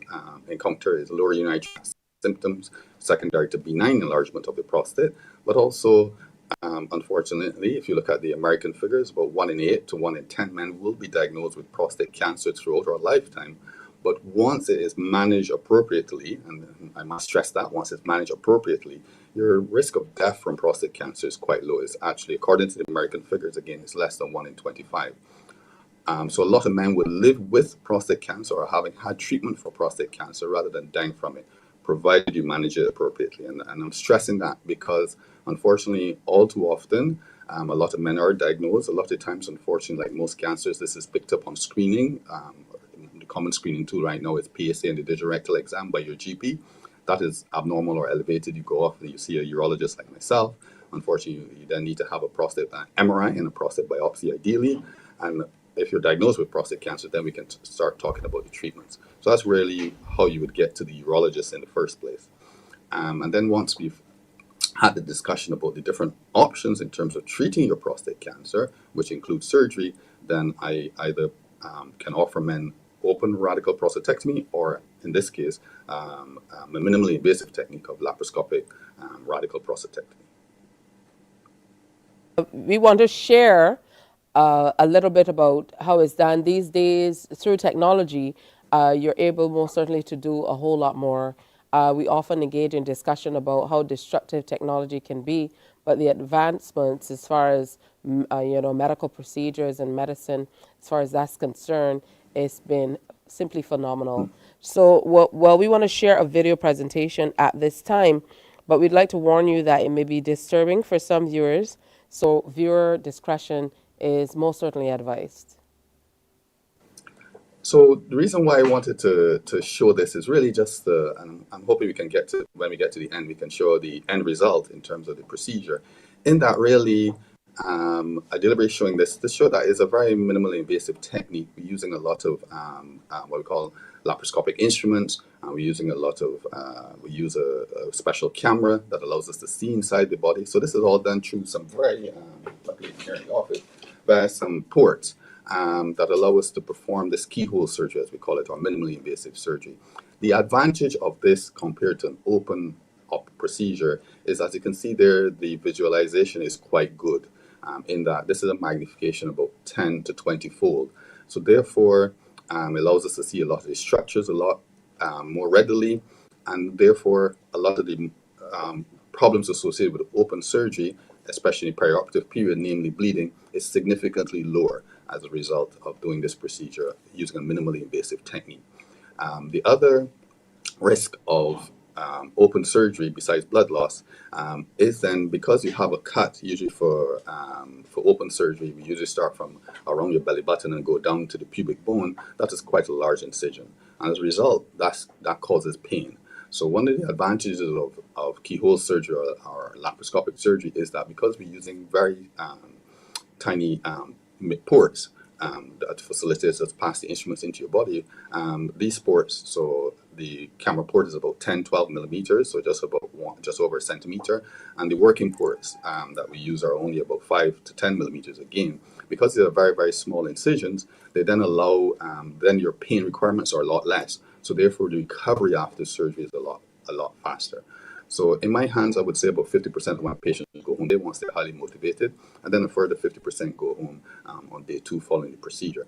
encounter is lower urinary tract symptoms secondary to benign enlargement of the prostate, but also, unfortunately, if you look at the American figures, about 1 in 8 to 1 in 10 men will be diagnosed with prostate cancer throughout our lifetime. But once it is managed appropriately, and I must stress that once it's managed appropriately, your risk of death from prostate cancer is quite low. It's actually, according to the American figures, again, it's less than 1 in 25. So a lot of men will live with prostate cancer or having had treatment for prostate cancer rather than dying from it, provided you manage it appropriately. And I'm stressing that because, unfortunately, all too often, a lot of men are diagnosed. A lot of the times, unfortunately, like most cancers, this is picked up on screening. The common screening tool right now is PSA and the digital rectal exam by your GP. That is abnormal or elevated. You go off and you see a urologist like myself. Unfortunately, you then need to have a prostate MRI and a prostate biopsy ideally. And if you're diagnosed with prostate cancer, then we can start talking about the treatments. So that's really how you would get to the urologist in the first place. And then once we've had the discussion about the different options in terms of treating your prostate cancer, which includes surgery, then I either can offer men open radical prostatectomy, or in this case, a minimally invasive technique of laparoscopic radical prostatectomy. We want to share a little bit about how it's done these days through technology. You're able most certainly to do a whole lot more. We often engage in discussion about how destructive technology can be, but the advancements as far as medical procedures and medicine, as far as that's concerned, it's been simply phenomenal. So, well, we want to share a video presentation at this time, but we'd like to warn you that it may be disturbing for some viewers, so viewer discretion is most certainly advised. So the reason why I wanted to show this is really just and I'm hoping we can get to, when we get to the end, we can show the end result in terms of the procedure. In that really, I deliberately showing this to show that it's a very minimally invasive technique. We're using a lot of what we call laparoscopic instruments. We're using a lot of, we use a special camera that allows us to see inside the body. So this is all done through some very, luckily here in the office, some ports that allow us to perform this keyhole surgery, as we call it, or minimally invasive surgery. The advantage of this compared to an open up procedure is, as you can see there, the visualization is quite good in that this is a magnification about 10 to 20 fold. So therefore, it allows us to see a lot of the structures a lot more readily, and therefore a lot of the problems associated with open surgery, especially in the perioperative period, namely bleeding, is significantly lower as a result of doing this procedure using a minimally invasive technique. The other risk of open surgery besides blood loss is then, because you have a cut, usually for open surgery, we usually start from around your belly button and go down to the pubic bone. That is quite a large incision. And as a result, that causes pain. So one of the advantages of keyhole surgery or laparoscopic surgery is that because we're using very tiny ports that facilitates us pass the instruments into your body, these ports, so the camera port is about 10-12 millimeters, so just over a centimeter, and the working ports that we use are only about 5 to 10 millimeters. Again, because they're very, very small incisions, they then allow then your pain requirements are a lot less, so therefore the recovery after surgery is a lot faster. So in my hands, I would say about 50% of my patients go home once they're highly motivated, and then a further 50% go home on day 2 following the procedure.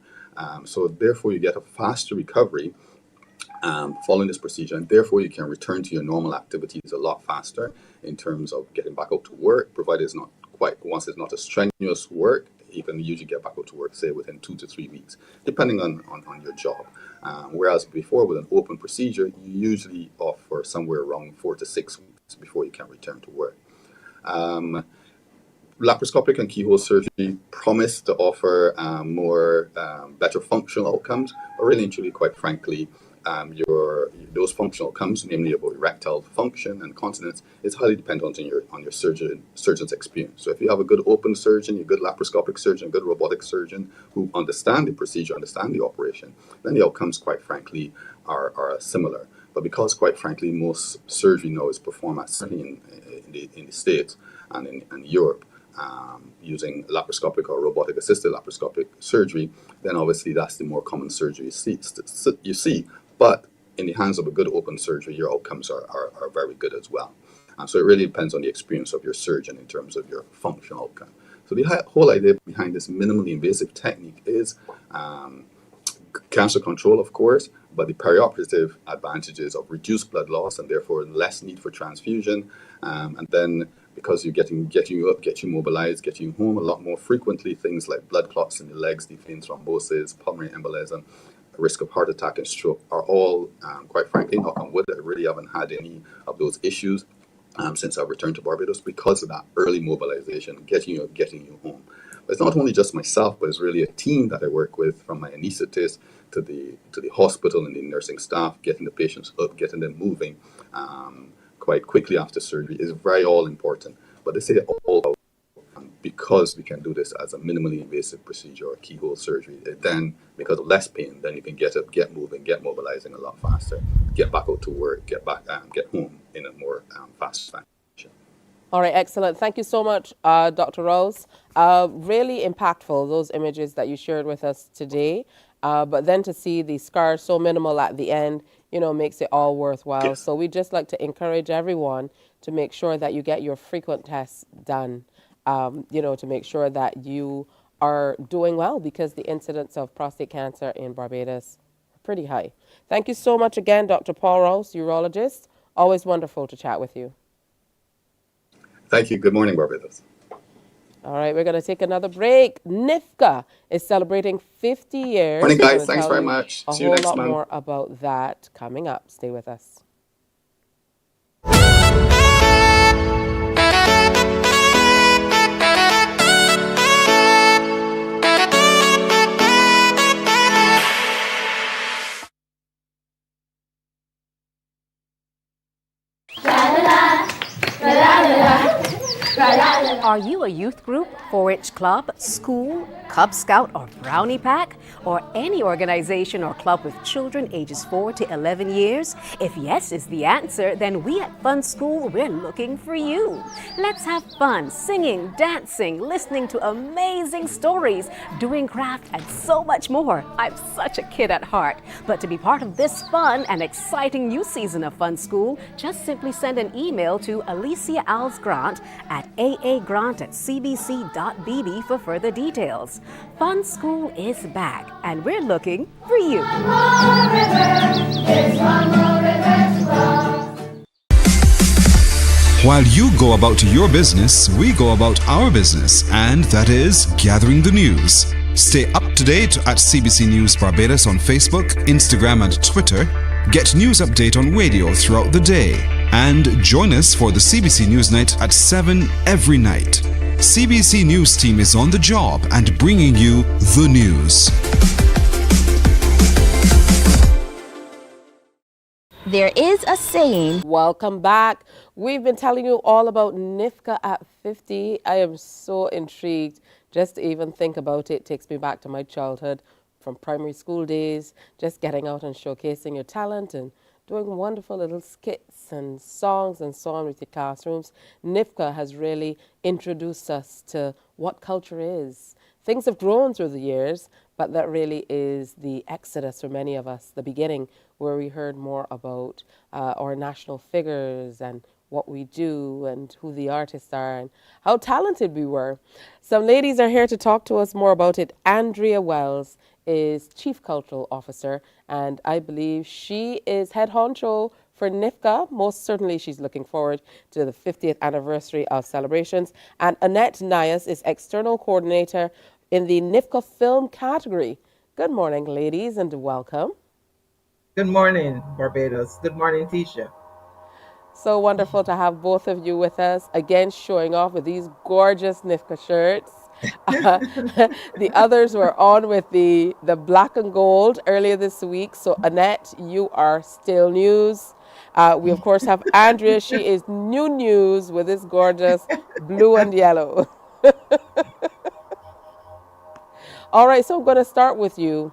So therefore you get a faster recovery following this procedure, and therefore you can return to your normal activities a lot faster in terms of getting back out to work, provided it's not quite, once it's not a strenuous work, you can usually get back out to work, say, within 2 to 3 weeks, depending on your job. Whereas before, with an open procedure, you usually offer somewhere around 4 to 6 weeks before you can return to work. Laparoscopic and keyhole surgery promise to offer better functional outcomes, but really and truly, quite frankly, those functional outcomes, namely about erectile function and continence, is highly dependent on your surgeon's experience. So if you have a good open surgeon, a good laparoscopic surgeon, a good robotic surgeon who understand the procedure, understand the operation, then the outcomes, quite frankly, are similar. But because, quite frankly, most surgery now is performed, certainly in the States and in Europe, using laparoscopic or robotic assisted laparoscopic surgery, then obviously that's the more common surgery you see. But in the hands of a good open surgery, your outcomes are very good as well. So it really depends on the experience of your surgeon in terms of your functional outcome. So the whole idea behind this minimally invasive technique is cancer control, of course, but the perioperative advantages of reduced blood loss and therefore less need for transfusion, and then because you're getting you up, get you mobilized, get you home a lot more frequently, things like blood clots in the legs, deep vein thrombosis, pulmonary embolism, risk of heart attack and stroke are all, quite frankly, knock on wood, I really haven't had any of those issues since I've returned to Barbados because of that early mobilization, getting you home. But it's not only just myself, but it's really a team that I work with, from my anesthetist to the hospital and the nursing staff, getting the patients up, getting them moving quite quickly after surgery is very all important. But they say all about because we can do this as a minimally invasive procedure or keyhole surgery, then because of less pain, then you can get up, get moving, get mobilizing a lot faster, get back out to work, get home in a more fast fashion. All right, excellent. Thank you so much, Dr. Rose. Really impactful, those images that you shared with us today. But then to see the scar so minimal at the end, makes it all worthwhile. Yes. So we just like to encourage everyone to make sure that you get your frequent tests done, to make sure that you are doing well, because the incidence of prostate cancer in Barbados are pretty high. Thank you so much again, Dr. Paul Rouse, urologist. Always wonderful to chat with you. Thank you. Good morning, Barbados. All right, we're going to take another break. NIFCA is celebrating 50 years. Morning, guys. Thanks very much. See you next month. A whole lot more about that coming up. Stay with us. Are you a youth group, 4-H club, school, Cub Scout or Brownie Pack, or any organization or club with children ages 4 to 11 years? If yes is the answer, then we at Fun School, we're looking for you. Let's have fun singing, dancing, listening to amazing stories, doing craft, and so much more. I'm such a kid at heart. But to be part of this fun and exciting new season of Fun School, just simply send an email to Alicia Alves Grant at aa.grant@cbc.bb for further details. Fun School is back, and we're looking for you. While you go about your business, we go about our business, and that is gathering the news. Stay up to date at CBC News Barbados on Facebook, Instagram, and Twitter. Get news update on radio throughout the day. And join us for the CBC News Night at 7 every night. CBC News team is on the job and bringing you the news. There is a saying. Welcome back. We've been telling you all about NIFCA at 50. I am so intrigued. Just to even think about it takes me back to my childhood, from primary school days, just getting out and showcasing your talent and doing wonderful little skits and songs and so on with your classrooms. NIFCA has really introduced us to what culture is. Things have grown through the years, but that really is the exodus for many of us, the beginning, where we heard more about our national figures and what we do and who the artists are and how talented we were. Some ladies are here to talk to us more about it. Andrea Wells is Chief Cultural Officer, and I believe she is head honcho for NIFCA. Most certainly she's looking forward to the 50th anniversary of celebrations. And Annette Nias is External Coordinator in the NIFCA film category. Good morning, ladies, and welcome. Good morning, Barbados. Good morning, Tisha. So wonderful to have both of you with us, again showing off with these gorgeous NIFCA shirts. The others were on with the black and gold earlier this week. So Annette, you are still news. We of course have Andrea. She is new news with this gorgeous blue and yellow. All right, so I'm going to start with you,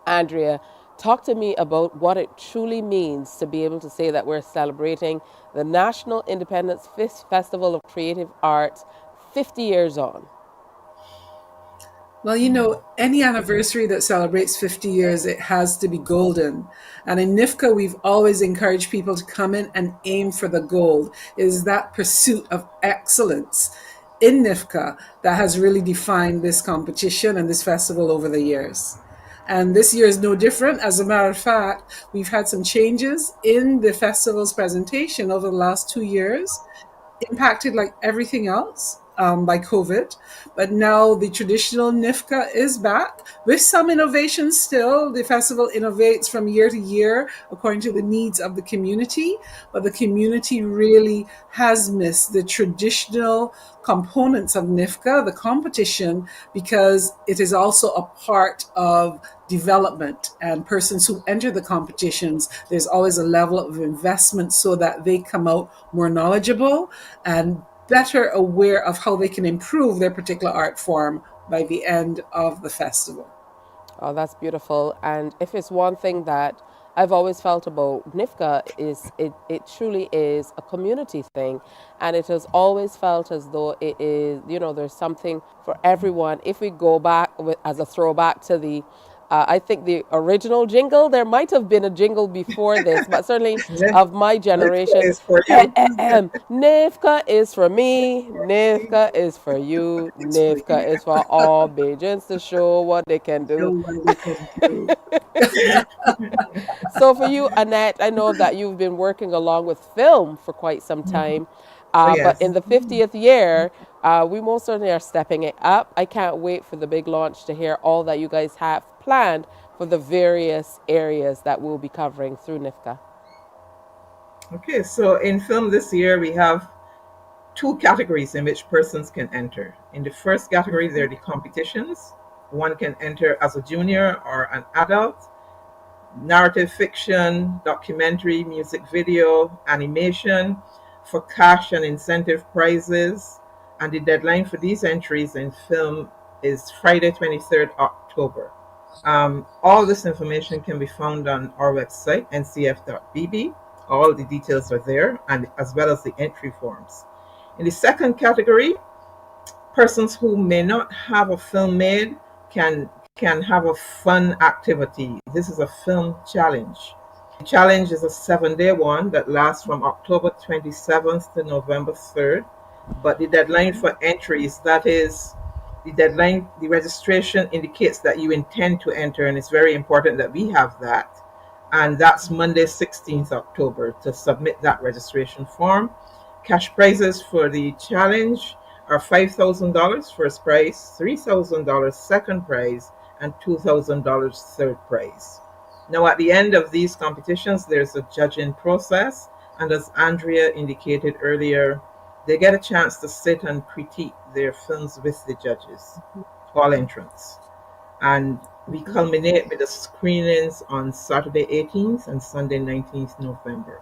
Andrea. Talk to me about what it truly means to be able to say that we're celebrating the National Independence Festival of Creative Arts 50 years on. Well, you know, any anniversary that celebrates 50 years, it has to be golden. And in NIFCA, we've always encouraged people to come in and aim for the gold. It is that pursuit of excellence in NIFCA that has really defined this competition and this festival over the years. And this year is no different. As a matter of fact, we've had some changes in the festival's presentation over the last 2 years, impacted like everything else by COVID. But now the traditional NIFCA is back with some innovations still. The festival innovates from year to year according to the needs of the community, but the community really has missed the traditional components of NIFCA, the competition, because it is also a part of development, and persons who enter the competitions, there's always a level of investment so that they come out more knowledgeable and better aware of how they can improve their particular art form by the end of the festival. Oh, that's beautiful. And if it's one thing that I've always felt about NIFCA is it truly is a community thing, and it has always felt as though it is, you know, there's something for everyone. If we go back as a throwback to the I think the original jingle, there might have been a jingle before this, but certainly of my generation, NIFCA is for me, NIFCA is for you, NIFCA is for all Bajans to show what they can do. So for you, Annette, I know that you've been working along with film for quite some time. But in the 50th year, we most certainly are stepping it up. I can't wait for the big launch to hear all that you guys have planned for the various areas that we'll be covering through NIFCA. Okay, so in film this year, we have 2 categories in which persons can enter. In the first category, there are the competitions. One can enter as a junior or an adult. Narrative fiction, documentary, music video, animation, for cash and incentive prizes, and the deadline for these entries in film is Friday, 23rd October. All this information can be found on our website, ncf.bb. All the details are there, and as well as the entry forms. In the second category, persons who may not have a film made can have a fun activity. This is a film challenge. The challenge is a 7-day one that lasts from October 27th to November 3rd. But the deadline for entries, that is the deadline, the registration indicates that you intend to enter, and it's very important that we have that. And that's Monday, 16th October to submit that registration form. Cash prizes for the challenge are $5,000 first prize, $3,000 second prize, and $2,000 third prize. Now, at the end of these competitions, there's a judging process, and as Andrea indicated earlier, they get a chance to sit and critique their films with the judges, all entrants. And we culminate with the screenings on Saturday 18th and Sunday 19th November.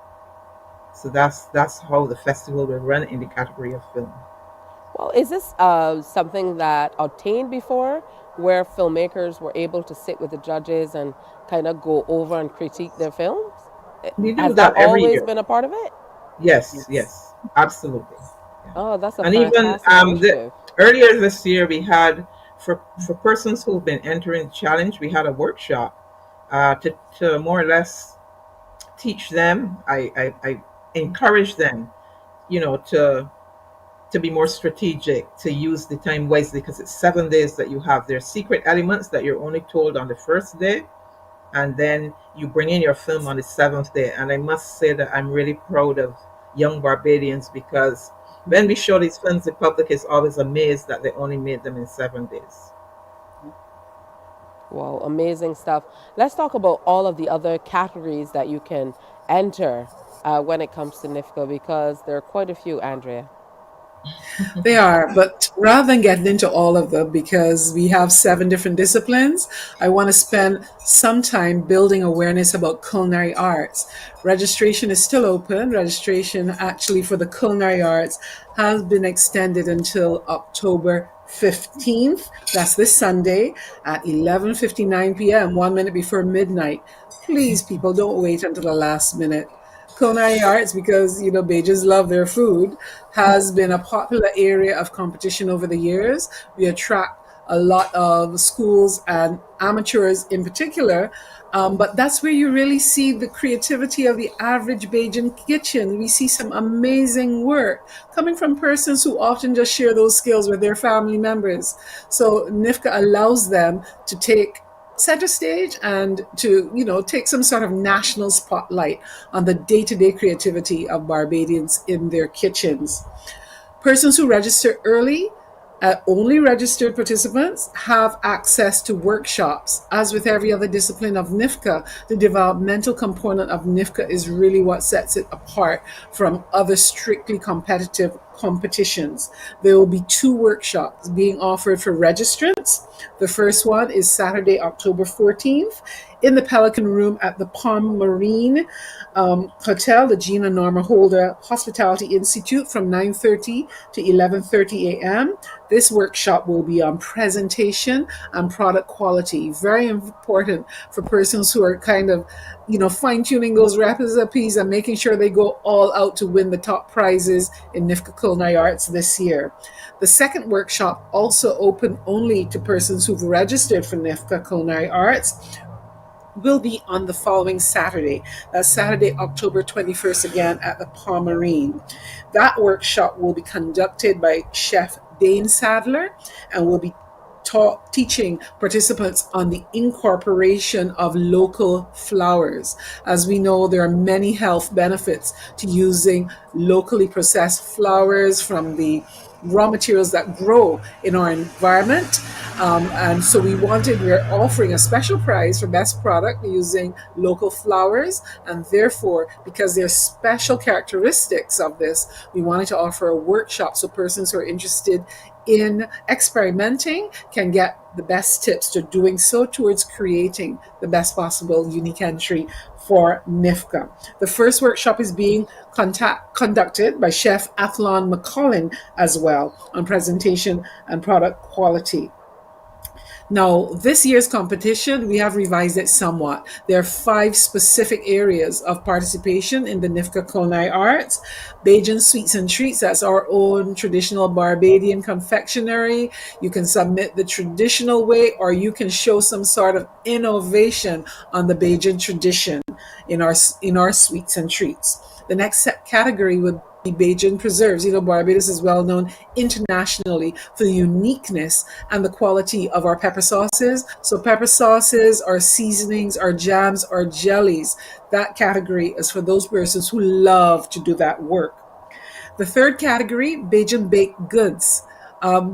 So that's how the festival will run in the category of film. Well, is this something that obtained before, where filmmakers were able to sit with the judges and kind of go over and critique their films? We do Has that every always year. been a part of it? Yes, absolutely. Oh, that's a And even fantastic initiative. earlier this year, we had for persons who've been entering the challenge, we had a workshop to more or less teach them. I encourage them, you know, to be more strategic, to use the time wisely, because it's 7 days that you have. There are secret elements that you're only told on the first day, and then you bring in your film on the 7th day. And I must say that I'm really proud of young Barbadians, because when we show these films, the public is always amazed that they only made them in 7 days. Wow, amazing stuff. Let's talk about all of the other categories that you can enter when it comes to NIFCA, because there are quite a few, Andrea. They are, but rather than getting into all of them, because we have 7 different disciplines, I want to spend some time building awareness about culinary arts. Registration is still open. Registration actually for the culinary arts has been extended until October 15th. That's this Sunday at 11:59 p.m., 1 minute before midnight. Please, people, don't wait until the last minute. Culinary arts, because Bajans love their food, has been a popular area of competition over the years. We attract a lot of schools and amateurs in particular, but that's where you really see the creativity of the average Bajan kitchen. We see some amazing work coming from persons who often just share those skills with their family members. So NIFCA allows them to take center stage and to take some sort of national spotlight on the day-to-day creativity of Barbadians in their kitchens. Persons who register early, only registered participants have access to workshops. As with every other discipline of NIFCA, the developmental component of NIFCA is really what sets it apart from other strictly competitive competitions. There will be 2 workshops being offered for registrants. The first one is Saturday, October 14th in the Pelican Room at the Palm Marine Hotel, the Gina Norma Holder Hospitality Institute, from 9:30 to 11:30 a.m. This workshop will be on presentation and product quality. Very important for persons who are kind of, fine-tuning those recipes and making sure they go all out to win the top prizes in NIFCA Culinary Arts this year. The second workshop, also open only to persons who've registered for NIFCA Culinary Arts, will be on the following Saturday. That's Saturday, October 21st, again at the Palm Marine. That workshop will be conducted by Chef Dane Sadler and will be teaching participants on the incorporation of local flours. As we know, there are many health benefits to using locally processed flours from the raw materials that grow in our environment. And so we're offering a special prize for best product using local flours. And therefore, because there are special characteristics of this, we wanted to offer a workshop so persons who are interested in experimenting can get the best tips to doing so towards creating the best possible unique entry for NIFCA. The first workshop is being conducted by Chef Athlon McCollin as well on presentation and product quality. Now, this year's competition, we have revised it somewhat. There are 5 specific areas of participation in the NIFCA Culinary Arts. Bajan Sweets and Treats, that's our own traditional Barbadian confectionery. You can submit the traditional way, or you can show some sort of innovation on the Bajan tradition in our sweets and treats. The next category would be Bajan preserves. Barbados is well known internationally for the uniqueness and the quality of our pepper sauces. So pepper sauces, our seasonings, our jams, our jellies, that category is for those persons who love to do that work. The third category, Bajan baked goods.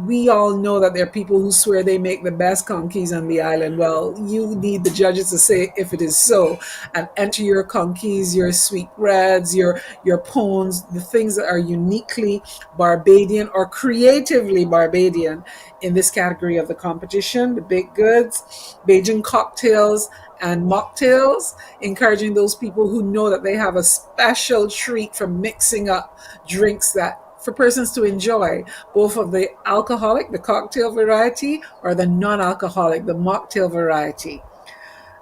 We all know that there are people who swear they make the best conkeys on the island. Well, you need the judges to say if it is so, and enter your conkeys, your sweetbreads, your pones, the things that are uniquely Barbadian or creatively Barbadian in this category of the competition. The baked goods, Bajan cocktails, and mocktails, encouraging those people who know that they have a special treat for mixing up drinks that for persons to enjoy, both of the alcoholic, the cocktail variety, or the non-alcoholic, the mocktail variety.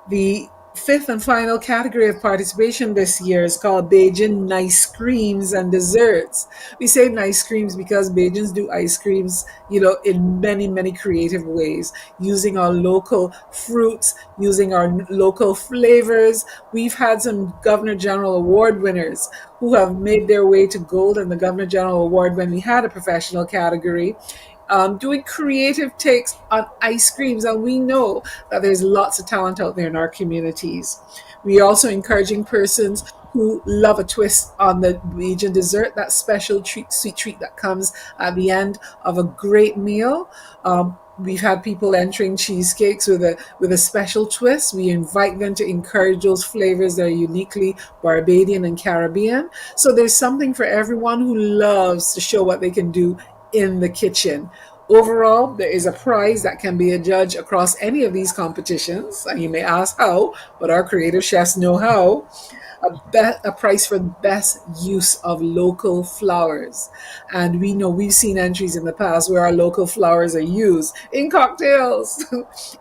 The fifth and final category of participation this year is called Bajan Nice Creams and Desserts. We say nice creams because Bajans do ice creams, in many, many creative ways, using our local fruits, using our local flavors. We've had some Governor General Award winners who have made their way to gold in the Governor General Award when we had a professional category, doing creative takes on ice creams, and we know that there's lots of talent out there in our communities. We are also encouraging persons who love a twist on the Bajan dessert, that special sweet treat that comes at the end of a great meal. We've had people entering cheesecakes with a special twist. We invite them to encourage those flavors that are uniquely Barbadian and Caribbean. So there's something for everyone who loves to show what they can do in the kitchen. Overall, there is a prize that can be adjudged across any of these competitions. And you may ask how, but our creative chefs know how. A prize for best use of local flowers. And we know we've seen entries in the past where our local flowers are used in cocktails,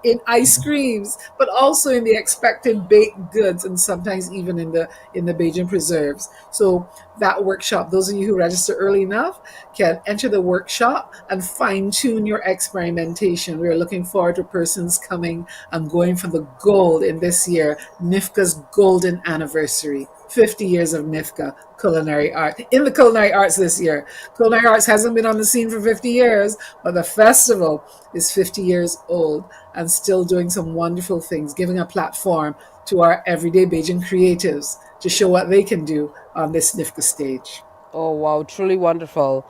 in ice creams, but also in the expected baked goods and sometimes even in the Bajan preserves. So that workshop, those of you who register early enough can enter the workshop and fine-tune your experimentation. We're looking forward to persons coming and going for the gold in this year, NIFCA's golden anniversary. 50 years of NIFCA culinary art. In the culinary arts this year. Culinary arts hasn't been on the scene for 50 years, but the festival is 50 years old and still doing some wonderful things, giving a platform to our everyday Bajan creatives to show what they can do on this NIFCA stage. Oh, wow, truly wonderful.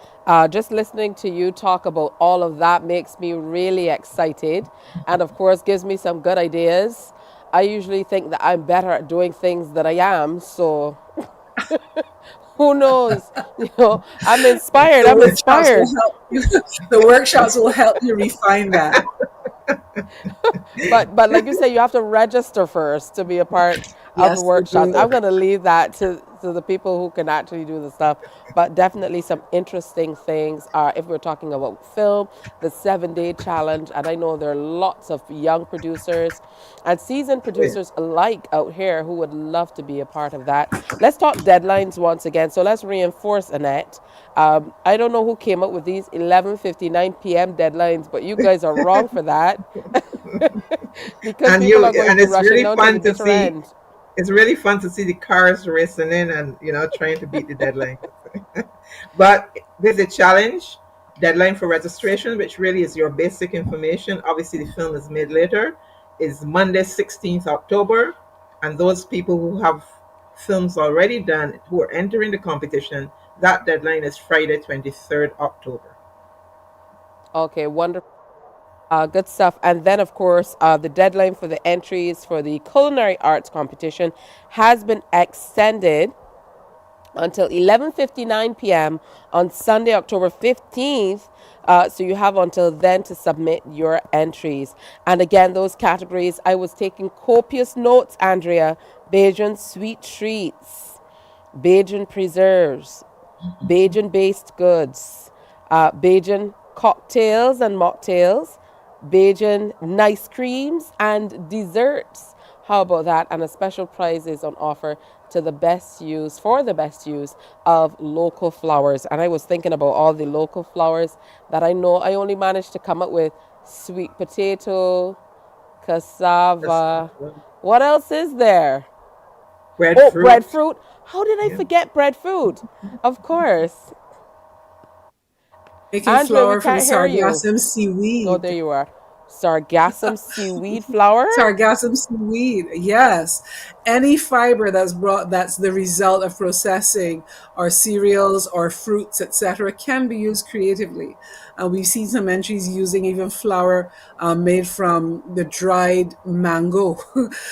Just listening to you talk about all of that makes me really excited and, of course, gives me some good ideas. I usually think that I'm better at doing things than I am, so who knows? I'm inspired. The workshops will help you refine that. But like you said, you have to register first to be a part of the workshops. I'm going to leave that to the people who can actually do the stuff. But definitely some interesting things. If we're talking about film, the 7-day challenge, and I know there are lots of young producers and seasoned producers alike out here who would love to be a part of that. Let's talk deadlines once again. So let's reinforce, Annette. I don't know who came up with these 11:59 p.m. deadlines, but you guys are wrong for that. Because people are going to rush it down to the bitter end. It's really fun to see the cars racing in and, trying to beat the deadline. But there's a challenge, deadline for registration, which really is your basic information. Obviously, the film is made later, is Monday, 16th October. And those people who have films already done, who are entering the competition, that deadline is Friday, 23rd October. Okay, wonderful. Good stuff. And then, of course, the deadline for the entries for the culinary arts competition has been extended until 11:59 p.m. on Sunday, October 15th. So you have until then to submit your entries. And again, those categories, I was taking copious notes, Andrea. Bajan sweet treats, Bajan preserves, Bajan-based goods, Bajan cocktails and mocktails, Bajan nice creams and desserts. How about that? And a special prize is on offer to the best use of local flowers. And I was thinking about all the local flowers that I know. I only managed to come up with sweet potato, cassava. What else is there? Breadfruit. Breadfruit. How did I forget breadfruit? Of course. Making flour from sargassum seaweed. Oh, there you are. Sargassum seaweed flour? Sargassum seaweed, yes. Any fiber that's the result of processing or cereals or fruits, etc., can be used creatively. And we've seen some entries using even flour made from the dried mango.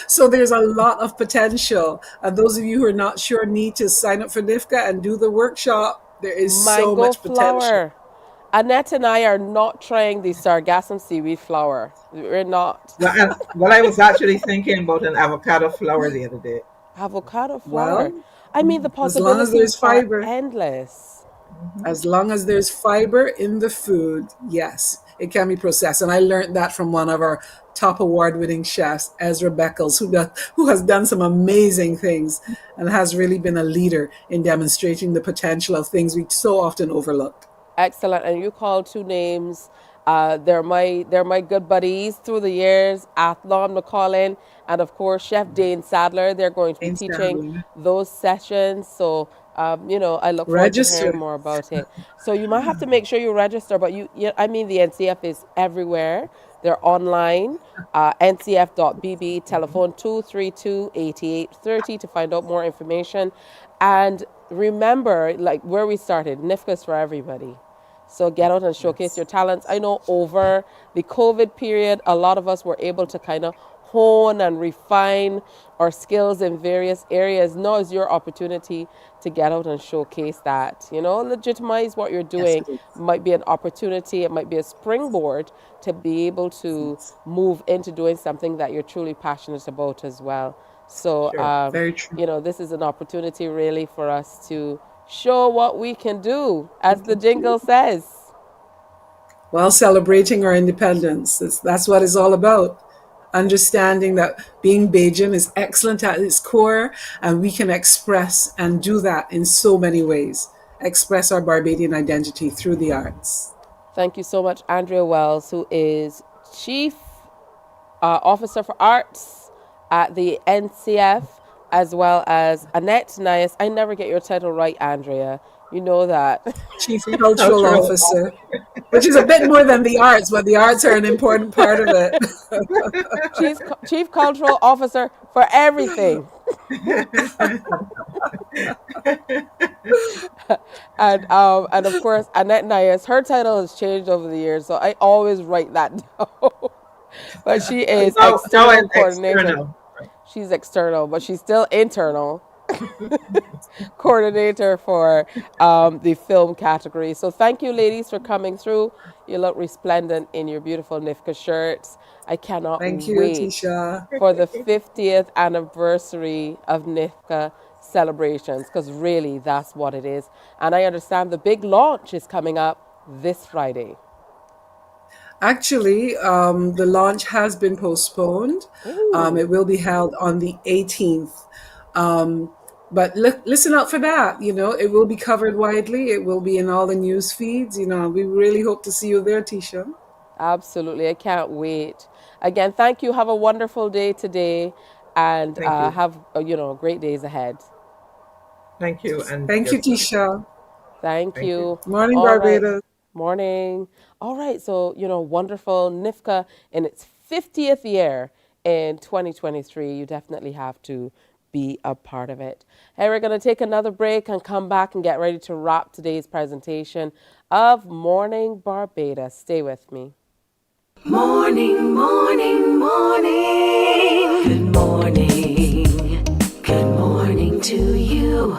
So there's a lot of potential. And those of you who are not sure need to sign up for NIFCA and do the workshop. There is so much potential. Flour. Annette and I are not trying the sargassum seaweed flour. We're not. Well, I was actually thinking about an avocado flour the other day. Avocado flour? Well, I mean, the possibilities are endless. As long as there's fiber in the food, yes, it can be processed. And I learned that from one of our top award-winning chefs, Ezra Beckles, who has done some amazing things and has really been a leader in demonstrating the potential of things we so often overlook. Excellent. And you called two names. They're my good buddies through the years, Athlon McCollin and, of course, Chef Dane Sadler. They're going to be teaching those sessions. So, I look forward to hearing more about it. So you might have to make sure you register. But the NCF is everywhere. They're online, ncf.bb, telephone 232-8830 to find out more information. And remember, like where we started, NIFCA is for everybody. So get out and showcase your talents. I know over the COVID period, a lot of us were able to kind of hone and refine our skills in various areas. Now is your opportunity to get out and showcase that. You know, legitimize what you're doing. Yes, it is. Might be an opportunity, it might be a springboard to be able to move into doing something that you're truly passionate about as well. So, Sure. Very true. you know, this is an opportunity really for us to show what we can do, as the jingle says. While celebrating our independence. That's what it's all about. Understanding that being Bajan is excellent at its core, and we can express and do that in so many ways. Express our Barbadian identity through the arts. Thank you so much, Andrea Wells, who is Chief Officer for Arts at the NCF, as well as Annette Nias. I never get your title right, Andrea. You know that. Chief Cultural Officer, which is a bit more than the arts, but the arts are an important part of it. Chief Cultural Officer for everything. And of course, Annette Nias, her title has changed over the years, so I always write that down. But she is external coordinator. External. She's external, but she's still internal coordinator for the film category. So thank you, ladies, for coming through. You look resplendent in your beautiful NIFCA shirts. I cannot Thank you, wait Tisha. for the 50th anniversary of NIFCA celebrations, because really that's what it is. And I understand the big launch is coming up this Friday. Actually, the launch has been postponed. It will be held on the 18th. But listen out for that. You know, it will be covered widely. It will be in all the news feeds. You know, we really hope to see you there, Tisha. Absolutely. I can't wait. Again, thank you. Have a wonderful day today, and have, great days ahead. Thank you. And thank you, Tisha. Thank you. Morning, All Barbados. Right. Morning. All right. So, wonderful NIFCA in its 50th year in 2023. You definitely have to be a part of it. Hey, we're going to take another break and come back and get ready to wrap today's presentation of Morning Barbados. Stay with me. Morning, morning, morning. Good morning. Good morning to you.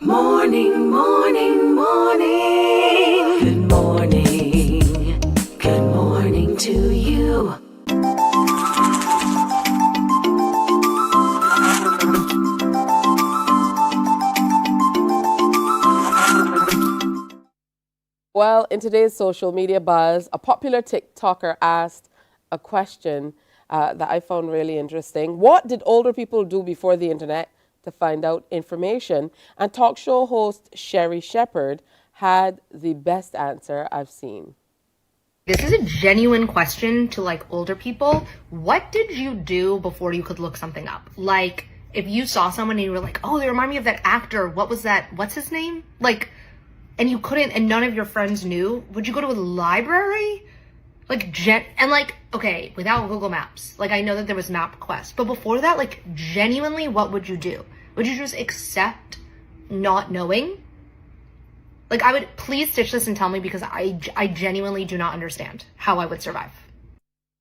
Morning, morning, morning. Good morning. Good morning to you. Well, in today's social media buzz, a popular TikToker asked a question that I found really interesting. What did older people do before the internet to find out information? And talk show host Sherry Shepherd had the best answer I've seen. This is a genuine question to like older people. What did you do before you could look something up? Like if you saw someone and you were like, oh, they remind me of that actor. What was that? What's his name? Like, and you couldn't, and none of your friends knew. Would you go to a library? Okay, without Google Maps. Like I know that there was MapQuest, but before that, like genuinely, what would you do? Would you just accept not knowing? Like I would, please stitch this and tell me because I genuinely do not understand how I would survive.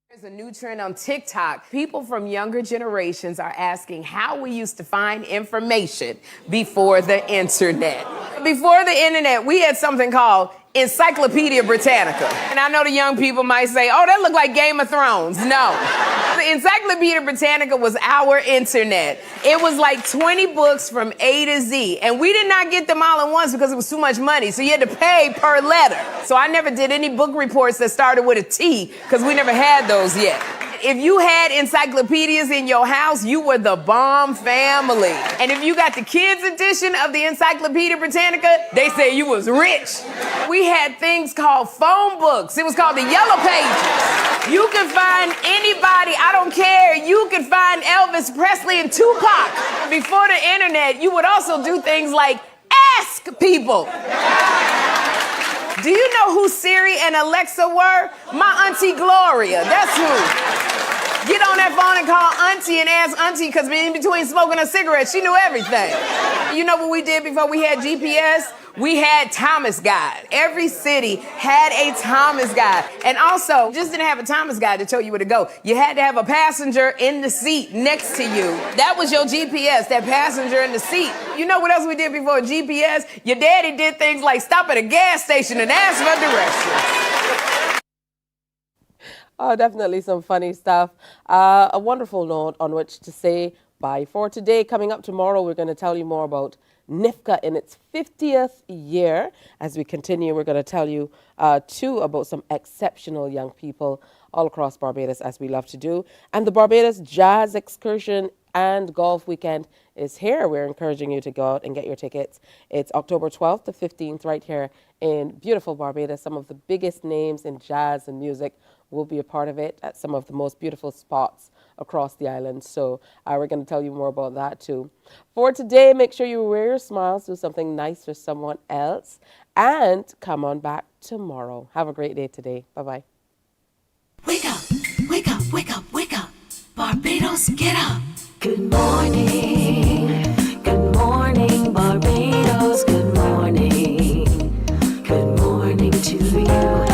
There's a new trend on TikTok. People from younger generations are asking how we used to find information before the internet. Before the internet, we had something called Encyclopedia Britannica. And I know the young people might say, oh, that looked like Game of Thrones. No. The Encyclopedia Britannica was our internet. It was like 20 books from A to Z. And we did not get them all at once because it was too much money. So you had to pay per letter. So I never did any book reports that started with a T because we never had those yet. If you had encyclopedias in your house, you were the bomb family. And if you got the kids edition of the Encyclopedia Britannica, they say you was rich. We had things called phone books. It was called the Yellow Pages. You can find anybody, I don't care. You can find Elvis Presley and Tupac. Before the internet, you would also do things like ask people. Do you know who Siri and Alexa were? My Auntie Gloria, that's who. Get on that phone and call Auntie and ask Auntie, because in between smoking a cigarette, she knew everything. You know what we did before we had GPS? We had Thomas Guide. Every city had a Thomas Guide. And also, just didn't have a Thomas Guide to tell you where to go. You had to have a passenger in the seat next to you. That was your GPS, that passenger in the seat. You know what else we did before GPS? Your daddy did things like stop at a gas station and ask for directions. Oh, definitely some funny stuff. A wonderful note on which to say bye for today. Coming up tomorrow, we're going to tell you more about NIFCA in its 50th year. As we continue, we're going to tell you, too, about some exceptional young people all across Barbados, as we love to do. And the Barbados Jazz Excursion and Golf Weekend is here. We're encouraging you to go out and get your tickets. It's October 12th to 15th right here in beautiful Barbados. Some of the biggest names in jazz and music will be a part of it at some of the most beautiful spots across the island. So we're going to tell you more about that too. For today, make sure you wear your smiles, do something nice for someone else, and come on back tomorrow. Have a great day today. Bye-bye. Wake up, wake up, wake up, wake up. Barbados, get up. Good morning. Good morning, Barbados. Good morning. Good morning to you.